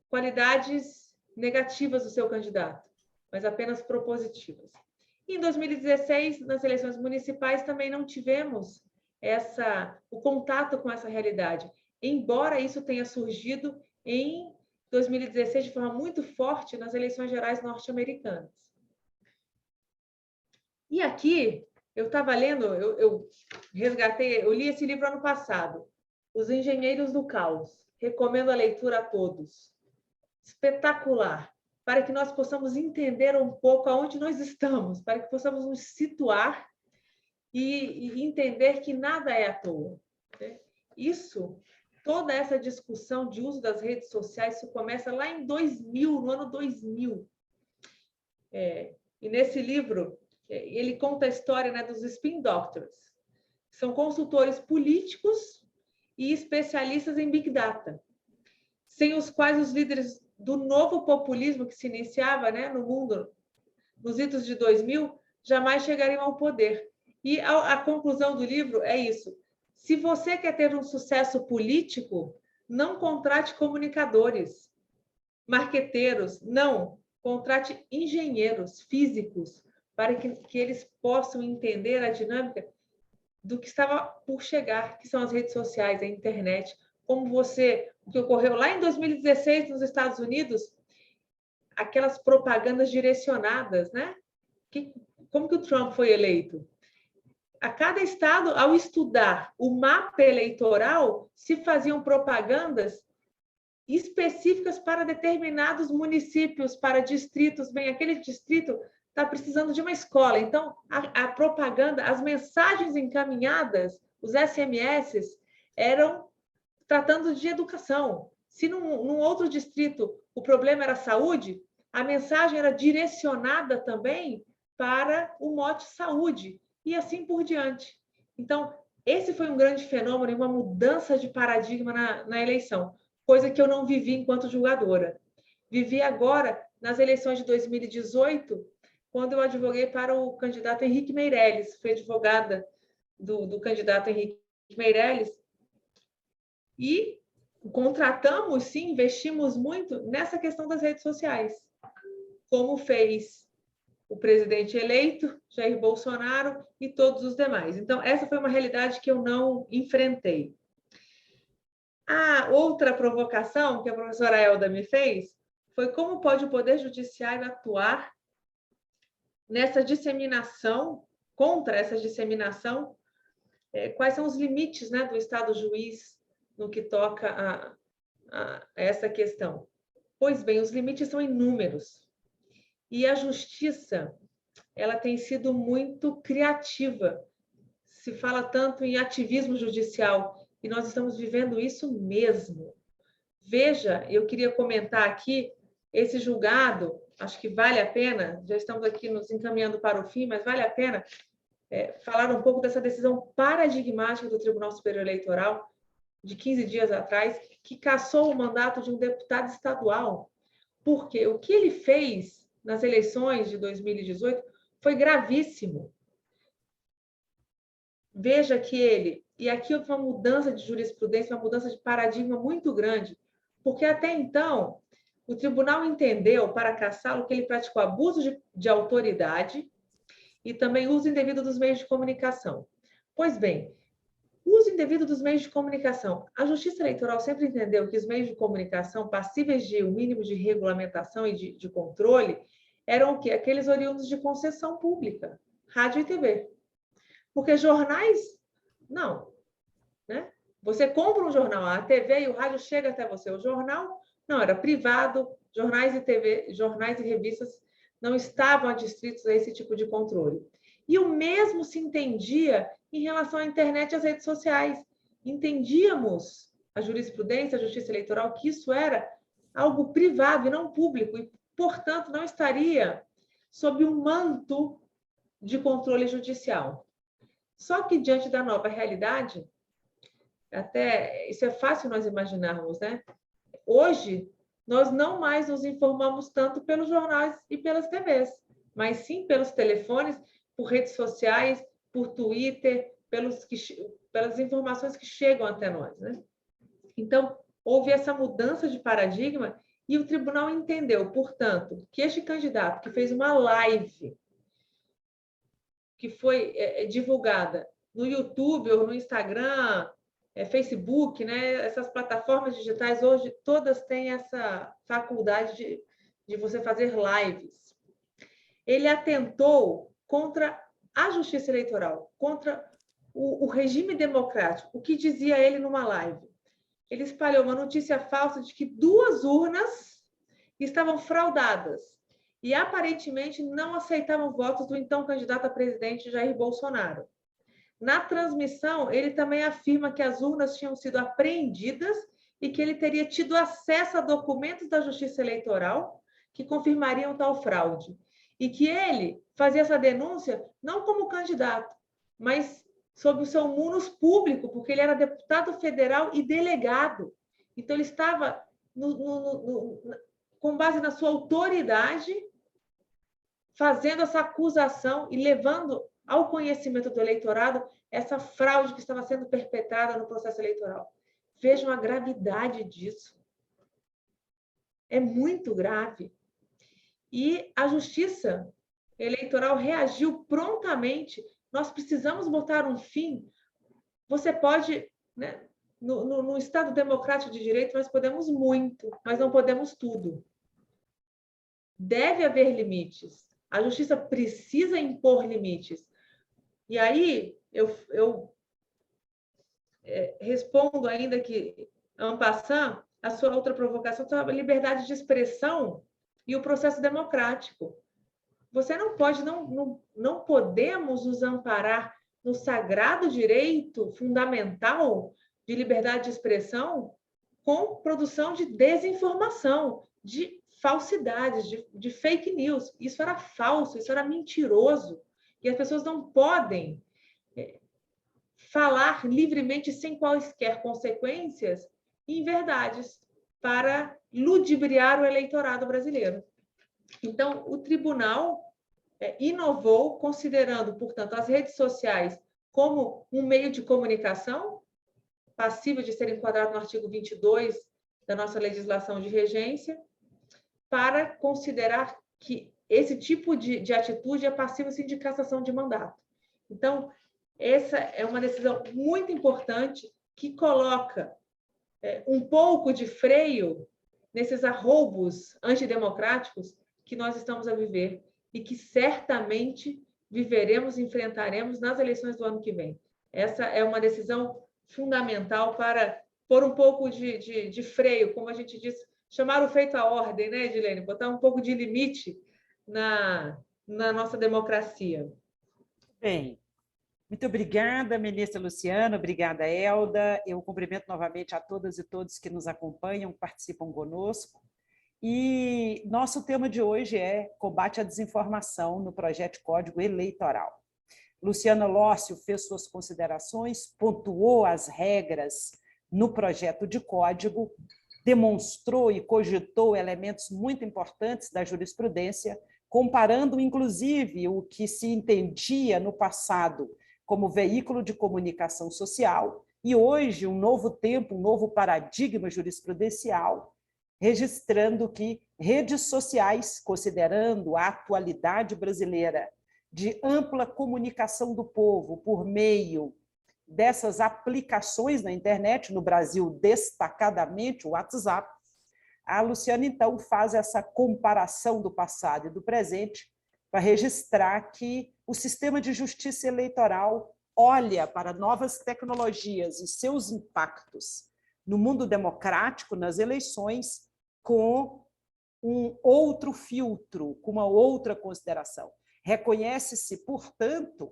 qualidades negativas do seu candidato, mas apenas propositivas. E em 2016, nas eleições municipais, também não tivemos o contato com essa realidade, embora isso tenha surgido em 2016 de forma muito forte nas eleições gerais norte-americanas. E aqui Eu estava lendo, eu resgatei, eu li esse livro ano passado, Os Engenheiros do Caos. Recomendo a leitura a todos. Espetacular, para que nós possamos entender um pouco aonde nós estamos, para que possamos nos situar e entender que nada é à toa, né? Isso, toda essa discussão de uso das redes sociais, isso começa lá em 2000, no ano 2000. E nesse livro, ele conta a história, né, dos spin doctors. São consultores políticos e especialistas em Big Data, sem os quais os líderes do novo populismo que se iniciava, né, no mundo, nos idos de 2000, jamais chegariam ao poder. E a conclusão do livro é isso. Se você quer ter um sucesso político, não contrate comunicadores, marqueteiros, não. Contrate engenheiros físicos para que eles possam entender a dinâmica do que estava por chegar, que são as redes sociais, a internet. O que ocorreu lá em 2016 nos Estados Unidos, aquelas propagandas direcionadas, né? Como que o Trump foi eleito? A cada estado, ao estudar o mapa eleitoral, se faziam propagandas específicas para determinados municípios, para distritos. Bem, aquele distrito está precisando de uma escola. Então, a propaganda, as mensagens encaminhadas, os SMS, eram tratando de educação. Se num outro distrito o problema era saúde, a mensagem era direcionada também para o mote saúde, e assim por diante. Então, esse foi um grande fenômeno e uma mudança de paradigma na eleição, coisa que eu não vivi enquanto julgadora. Vivi agora nas eleições de 2018, quando eu advoguei para o candidato Henrique Meirelles, fui advogada do candidato Henrique Meirelles, e contratamos, sim, investimos muito nessa questão das redes sociais, como fez o presidente eleito, Jair Bolsonaro, e todos os demais. Então, essa foi uma realidade que eu não enfrentei. A outra provocação que a professora Elda me fez foi como pode o Poder Judiciário atuar nessa disseminação, contra essa disseminação, quais são os limites, né, do Estado juiz no que toca a essa questão. Pois bem, os limites são inúmeros. E a justiça, ela tem sido muito criativa. Se fala tanto em ativismo judicial, e nós estamos vivendo isso mesmo. Veja, eu queria comentar aqui esse julgado, acho que vale a pena, já estamos aqui nos encaminhando para o fim, mas vale a pena falar um pouco dessa decisão paradigmática do Tribunal Superior Eleitoral, de 15 dias atrás, que cassou o mandato de um deputado estadual. Porque o que ele fez nas eleições de 2018 foi gravíssimo. Veja que e aqui houve uma mudança de jurisprudência, uma mudança de paradigma muito grande, porque até então o tribunal entendeu, para cassá-lo, que ele praticou abuso de autoridade e também uso indevido dos meios de comunicação. Pois bem, uso indevido dos meios de comunicação. A Justiça Eleitoral sempre entendeu que os meios de comunicação passíveis de um mínimo de regulamentação e de controle eram o quê? Aqueles oriundos de concessão pública, rádio e TV. Porque jornais, não. Né? Você compra um jornal, a TV e o rádio chega até você. O jornal, não, era privado, jornais e revistas não estavam adstritos a esse tipo de controle. E o mesmo se entendia em relação à internet e às redes sociais. Entendíamos a jurisprudência, a justiça eleitoral, que isso era algo privado e não público, e, portanto, não estaria sob um manto de controle judicial. Só que, diante da nova realidade, até isso é fácil nós imaginarmos, né? Hoje, nós não mais nos informamos tanto pelos jornais e pelas TVs, mas sim pelos telefones, por redes sociais, por Twitter, pelas informações que chegam até nós, né? Então, houve essa mudança de paradigma e o tribunal entendeu, portanto, que este candidato que fez uma live que foi divulgada no YouTube ou no Instagram, Facebook, né? Essas plataformas digitais hoje todas têm essa faculdade de você fazer lives. Ele atentou contra a justiça eleitoral, contra o regime democrático. O que dizia ele numa live? Ele espalhou uma notícia falsa de que 2 urnas estavam fraudadas e, aparentemente, não aceitavam votos do então candidato a presidente Jair Bolsonaro. Na transmissão, ele também afirma que as urnas tinham sido apreendidas e que ele teria tido acesso a documentos da Justiça Eleitoral que confirmariam tal fraude. E que ele fazia essa denúncia não como candidato, mas sob o seu munus público, porque ele era deputado federal e delegado. Então, ele estava, com base na sua autoridade, fazendo essa acusação e levando ao conhecimento do eleitorado essa fraude que estava sendo perpetrada no processo eleitoral. Vejam a gravidade disso. É muito grave. E a Justiça Eleitoral reagiu prontamente. Nós precisamos botar um fim. Você pode, né, no Estado democrático de direito, nós podemos muito, mas não podemos tudo. Deve haver limites. A Justiça precisa impor limites. E aí, eu respondo ainda que, en passant, a sua outra provocação sobre a liberdade de expressão e o processo democrático. Você não pode, não podemos nos amparar no sagrado direito fundamental de liberdade de expressão com produção de desinformação, de falsidades, de fake news. Isso era falso, isso era mentiroso. E as pessoas não podem falar livremente, sem quaisquer consequências, em verdades, para ludibriar o eleitorado brasileiro. Então, o tribunal inovou, considerando, portanto, as redes sociais como um meio de comunicação, passível de ser enquadrado no artigo 22 da nossa legislação de regência, para considerar que esse tipo de atitude é passível sim, de cassação de mandato. Então, essa é uma decisão muito importante que coloca um pouco de freio nesses arroubos antidemocráticos que nós estamos a viver e que certamente viveremos, enfrentaremos nas eleições do ano que vem. Essa é uma decisão fundamental para pôr um pouco de freio, como a gente diz, chamar o feito à ordem, né, Edilene? Botar um pouco de limite na nossa democracia. Bem, muito obrigada, ministra Luciana, obrigada, Elda. Eu cumprimento novamente a todas e todos que nos acompanham, participam conosco. E nosso tema de hoje é combate à desinformação no projeto de Código Eleitoral. Luciana Lócio fez suas considerações, pontuou as regras no projeto de código, demonstrou e cogitou elementos muito importantes da jurisprudência, comparando, inclusive, o que se entendia no passado como veículo de comunicação social e hoje um novo tempo, um novo paradigma jurisprudencial, registrando que redes sociais, considerando a atualidade brasileira de ampla comunicação do povo por meio dessas aplicações na internet, no Brasil destacadamente o WhatsApp, a Luciana, então, faz essa comparação do passado e do presente para registrar que o sistema de justiça eleitoral olha para novas tecnologias e seus impactos no mundo democrático, nas eleições, com um outro filtro, com uma outra consideração. Reconhece-se, portanto,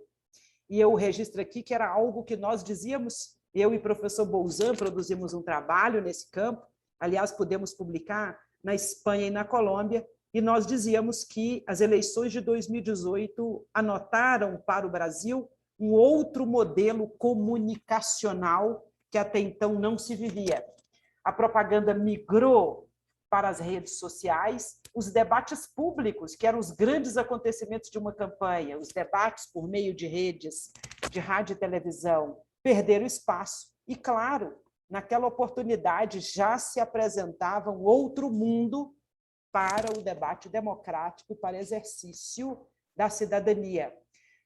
e eu registro aqui que era algo que nós dizíamos, eu e o professor Bolzan produzimos um trabalho nesse campo, aliás, podemos publicar na Espanha e na Colômbia, e nós dizíamos que as eleições de 2018 anotaram para o Brasil um outro modelo comunicacional que até então não se vivia. A propaganda migrou para as redes sociais, os debates públicos, que eram os grandes acontecimentos de uma campanha, os debates por meio de redes, de rádio e televisão, perderam espaço. E, claro, naquela oportunidade já se apresentava um outro mundo para o debate democrático e para o exercício da cidadania.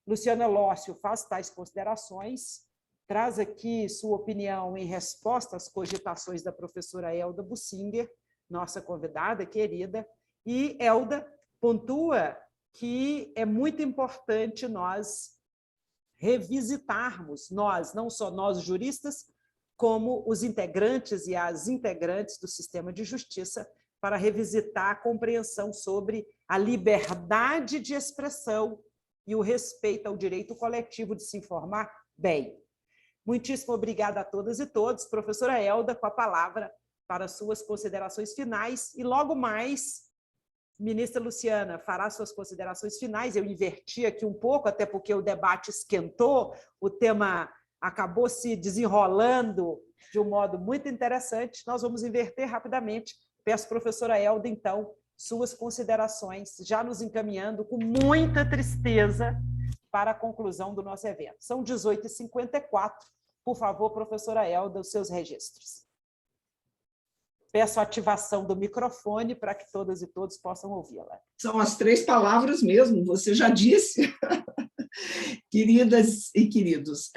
Luciana Lócio faz tais considerações, traz aqui sua opinião em resposta às cogitações da professora Elda Bussinger, nossa convidada querida, e Elda pontua que é muito importante nós revisitarmos, não só nós juristas, como os integrantes e as integrantes do sistema de justiça, para revisitar a compreensão sobre a liberdade de expressão e o respeito ao direito coletivo de se informar bem. Muitíssimo obrigada a todas e todos. Professora Elda, com a palavra para suas considerações finais. E logo mais, ministra Luciana fará suas considerações finais. Eu inverti aqui um pouco, até porque o debate esquentou, o tema acabou se desenrolando de um modo muito interessante. Nós vamos inverter rapidamente. Peço, professora Elda, então, suas considerações, já nos encaminhando com muita tristeza para a conclusão do nosso evento. São 18h54. Por favor, professora Elda, os seus registros. Peço a ativação do microfone para que todas e todos possam ouvi-la. São as 3 palavras mesmo, você já disse. Queridas e queridos,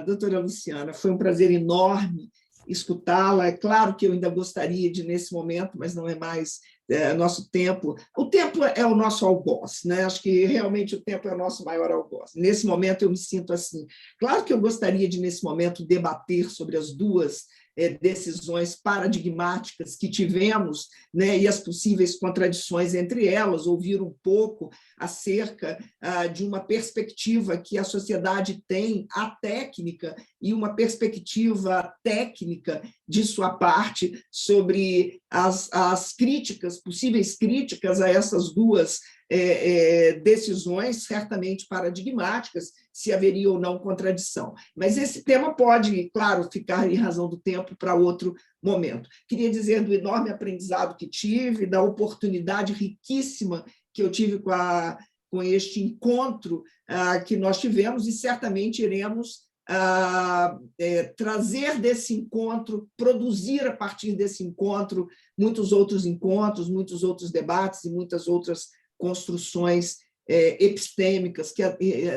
doutora Luciana, foi um prazer enorme escutá-la. É claro que eu ainda gostaria de, nesse momento, mas não é mais nosso tempo. O tempo é o nosso algoz, né? Acho que realmente o tempo é o nosso maior algoz. Nesse momento eu me sinto assim. Claro que eu gostaria de, nesse momento, debater sobre as 2 decisões paradigmáticas que tivemos, né, e as possíveis contradições entre elas, ouvir um pouco acerca de uma perspectiva que a sociedade tem, a técnica, e uma perspectiva técnica de sua parte sobre as críticas, possíveis críticas a essas 2 decisões, certamente paradigmáticas, se haveria ou não contradição. Mas esse tema pode, claro, ficar em razão do tempo para outro momento. Queria dizer do enorme aprendizado que tive, da oportunidade riquíssima que eu tive com este encontro que nós tivemos, e certamente iremos trazer desse encontro, produzir a partir desse encontro muitos outros debates e muitas outras construções epistêmicas que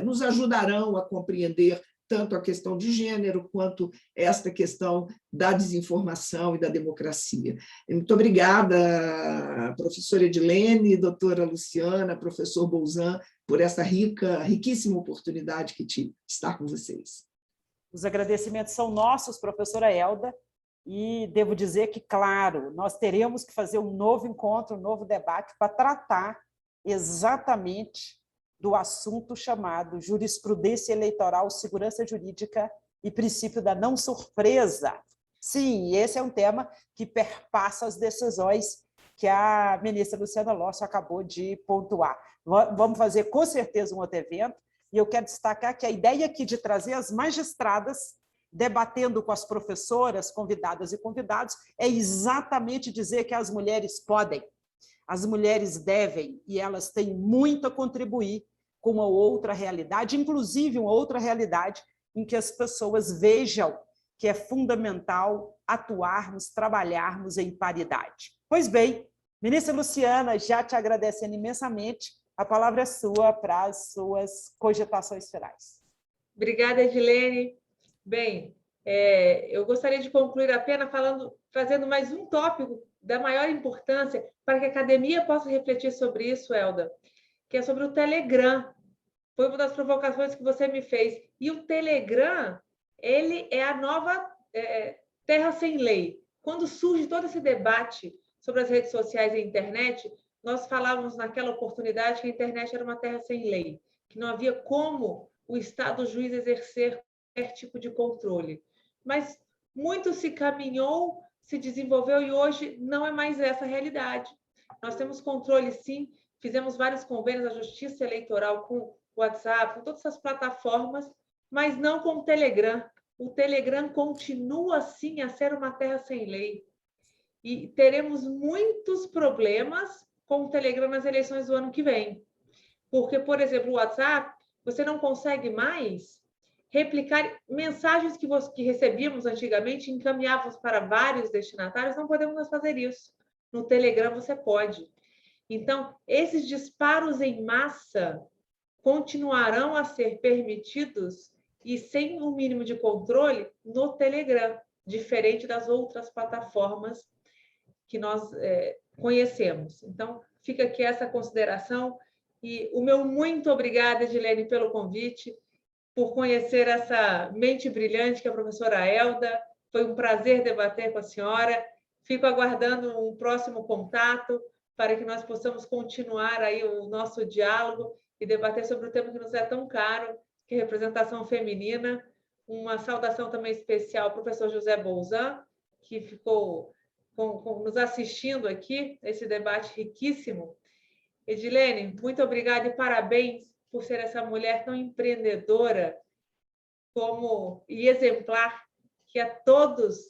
nos ajudarão a compreender tanto a questão de gênero quanto esta questão da desinformação e da democracia. Muito obrigada, professora Edilene, doutora Luciana, professor Bolzan, por essa riquíssima oportunidade que tive de estar com vocês. Os agradecimentos são nossos, professora Elda, e devo dizer que, claro, nós teremos que fazer um novo encontro, um novo debate para tratar exatamente do assunto chamado jurisprudência eleitoral, segurança jurídica e princípio da não surpresa. Sim, esse é um tema que perpassa as decisões que a ministra Luciana Lócio acabou de pontuar. Vamos fazer, com certeza, um outro evento, e eu quero destacar que a ideia aqui de trazer as magistradas debatendo com as professoras, convidadas e convidados, é exatamente dizer que as mulheres podem, as mulheres devem, e elas têm muito a contribuir com uma outra realidade, inclusive uma outra realidade em que as pessoas vejam que é fundamental atuarmos, trabalharmos em paridade. Pois bem, ministra Luciana, já te agradecendo imensamente, a palavra é sua para as suas cogitações finais. Obrigada, Edilene. Bem, eu gostaria de concluir apenas fazendo mais um tópico da maior importância para que a academia possa refletir sobre isso, Elda, que é sobre o Telegram. Foi uma das provocações que você me fez. E o Telegram, ele é a nova terra sem lei. Quando surge todo esse debate sobre as redes sociais e a internet, nós falávamos naquela oportunidade que a internet era uma terra sem lei, que não havia como o Estado, o juiz, exercer qualquer tipo de controle. Mas muito se caminhou, se desenvolveu e hoje não é mais essa a realidade. Nós temos controle, sim, fizemos vários convênios da Justiça Eleitoral com o WhatsApp, com todas essas plataformas, mas não com o Telegram. O Telegram continua, sim, a ser uma terra sem lei. E teremos muitos problemas com o Telegram nas eleições do ano que vem. Porque, por exemplo, o WhatsApp, você não consegue mais replicar mensagens que recebíamos antigamente, encaminhávamos para vários destinatários, não podemos mais fazer isso. No Telegram você pode. Então, esses disparos em massa continuarão a ser permitidos e sem um mínimo de controle no Telegram, diferente das outras plataformas que nós conhecemos. Então, fica aqui essa consideração e o meu muito obrigada, Edilene, pelo convite, por conhecer essa mente brilhante que é a professora Elda. Foi um prazer debater com a senhora. Fico aguardando um próximo contato para que nós possamos continuar aí o nosso diálogo e debater sobre o tema que nos é tão caro, que é representação feminina. Uma saudação também especial ao professor José Bolzan, que ficou nos assistindo aqui, esse debate riquíssimo. Edilene, muito obrigada e parabéns por ser essa mulher tão empreendedora e exemplar, que a todas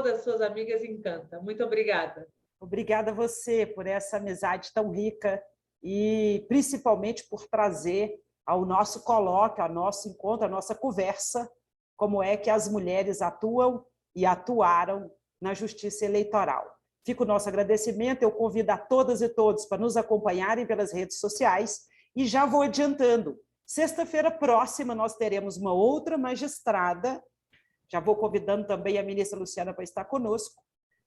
as suas amigas encanta. Muito obrigada. Obrigada a você por essa amizade tão rica e principalmente por trazer ao nosso colóquio, ao nosso encontro, à nossa conversa, como é que as mulheres atuam e atuaram na justiça eleitoral. Fica o nosso agradecimento, eu convido a todas e todos para nos acompanharem pelas redes sociais e já vou adiantando. Sexta-feira próxima nós teremos uma outra magistrada, já vou convidando também a ministra Luciana para estar conosco.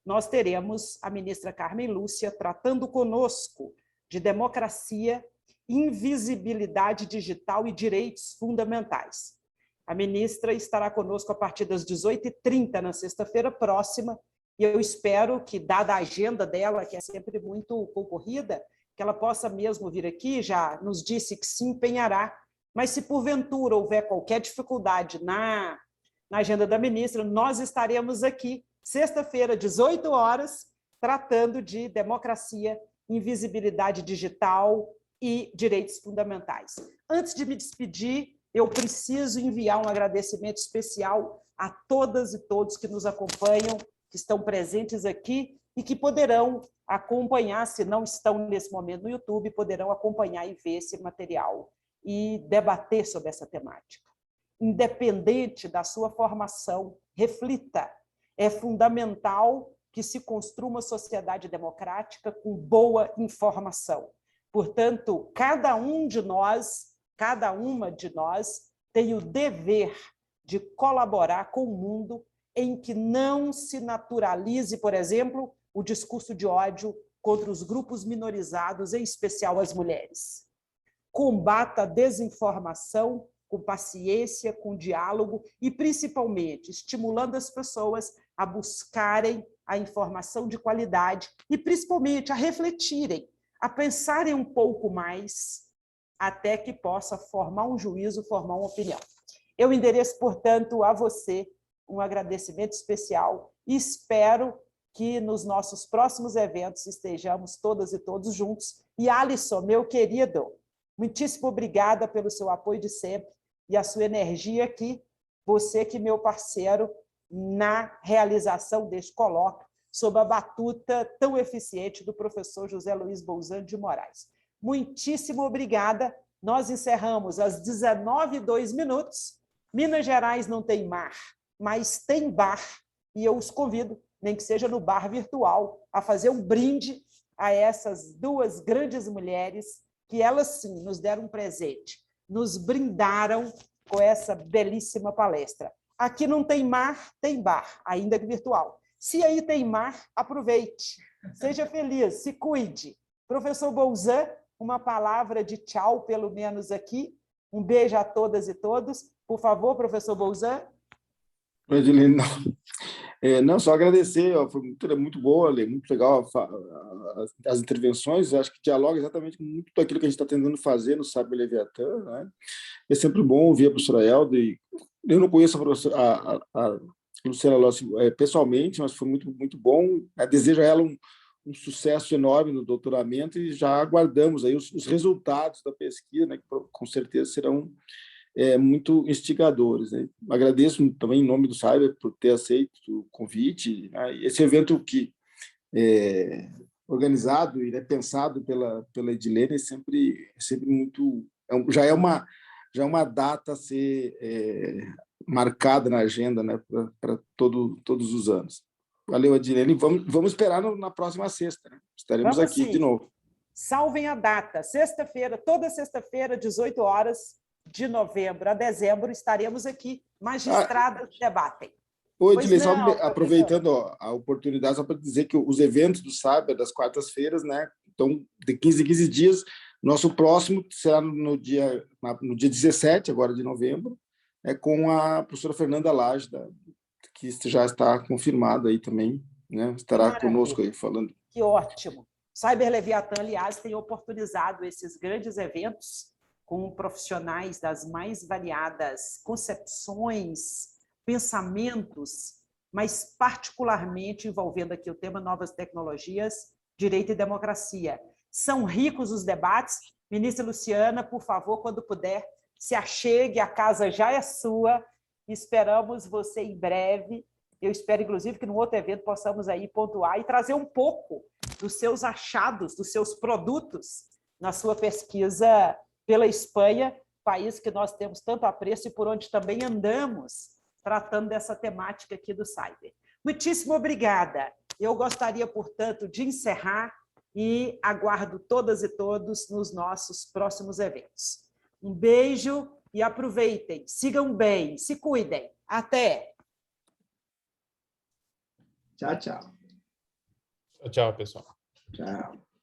Nós teremos a ministra Carmen Lúcia tratando conosco de democracia, invisibilidade digital e direitos fundamentais. A ministra estará conosco a partir das 18h30 na sexta-feira próxima, e eu espero que, dada a agenda dela, que é sempre muito concorrida, que ela possa mesmo vir aqui, já nos disse que se empenhará, mas se porventura houver qualquer dificuldade na agenda da ministra, nós estaremos aqui, sexta-feira, 18 horas, tratando de democracia, invisibilidade digital e direitos fundamentais. Antes de me despedir, eu preciso enviar um agradecimento especial a todas e todos que nos acompanham, que estão presentes aqui e que poderão acompanhar, se não estão nesse momento no YouTube, poderão acompanhar e ver esse material e debater sobre essa temática. Independente da sua formação, reflita. É fundamental que se construa uma sociedade democrática com boa informação. Portanto, cada um de nós, cada uma de nós, tem o dever de colaborar com o mundo em que não se naturalize, por exemplo, o discurso de ódio contra os grupos minorizados, em especial as mulheres. Combata a desinformação com paciência, com diálogo e, principalmente, estimulando as pessoas a buscarem a informação de qualidade e, principalmente, a refletirem, a pensarem um pouco mais, até que possa formar um juízo, formar uma opinião. Eu endereço, portanto, a você um agradecimento especial e espero que nos nossos próximos eventos estejamos todas e todos juntos. E, Alisson, meu querido, muitíssimo obrigada pelo seu apoio de sempre e a sua energia aqui, você que é meu parceiro na realização deste colóquio, sob a batuta tão eficiente do professor José Luiz Bolzan de Moraes. Muitíssimo obrigada. Nós encerramos às 19h02. Minas Gerais não tem mar, mas tem bar, e eu os convido, nem que seja no bar virtual, a fazer um brinde a essas duas grandes mulheres que elas, sim, nos deram um presente, nos brindaram com essa belíssima palestra. Aqui não tem mar, tem bar, ainda que virtual. Se aí tem mar, aproveite, seja feliz, se cuide. Professor Bolzan, uma palavra de tchau, pelo menos aqui. Um beijo a todas e todos. Por favor, professor Bolzan. Edilene, não, só agradecer, foi muito boa, muito legal as intervenções, acho que dialoga exatamente com muito daquilo que a gente está tentando fazer no Saber Leviatã, né? É sempre bom ouvir a professora Elda, e eu não conheço a Luciana Lossi pessoalmente, mas foi muito bom, desejo a ela um sucesso enorme no doutoramento e já aguardamos aí os resultados da pesquisa, né, que com certeza serão muito instigadores, né? Agradeço também em nome do Cyber por ter aceito o convite, né? Esse evento que é organizado e pensado pela Edilene é sempre muito, já é uma data a ser marcada na agenda, né, para todos os anos. Valeu, Edilene. Vamos esperar na próxima sexta, né? Estaremos Vamos, aqui sim. de novo. Salvem a data, sexta-feira, toda sexta-feira, 18 horas, de novembro a dezembro, estaremos aqui, magistradas debatem. Oi, Edilene, só não, aproveitando a oportunidade, só para dizer que os eventos do Cyber, das quartas-feiras, né, então, de 15 em 15 dias, nosso próximo será no dia 17, agora de novembro, é com a professora Fernanda Lage, que já está confirmada aí também, né? Estará Maravilha. conosco aí falando. Que ótimo. Cyber Leviatã, aliás, tem oportunizado esses grandes eventos com profissionais das mais variadas concepções, pensamentos, mas particularmente envolvendo aqui o tema novas tecnologias, direito e democracia. São ricos os debates. Ministra Luciana, por favor, quando puder, se achegue, a casa já é sua. Esperamos você em breve. Eu espero, inclusive, que no outro evento possamos aí pontuar e trazer um pouco dos seus achados, dos seus produtos na sua pesquisa pela Espanha, país que nós temos tanto apreço e por onde também andamos tratando dessa temática aqui do cyber. Muitíssimo obrigada. Eu gostaria, portanto, de encerrar e aguardo todas e todos nos nossos próximos eventos. Um beijo e aproveitem, sigam bem, se cuidem. Até! Tchau, tchau. Tchau, pessoal. Tchau.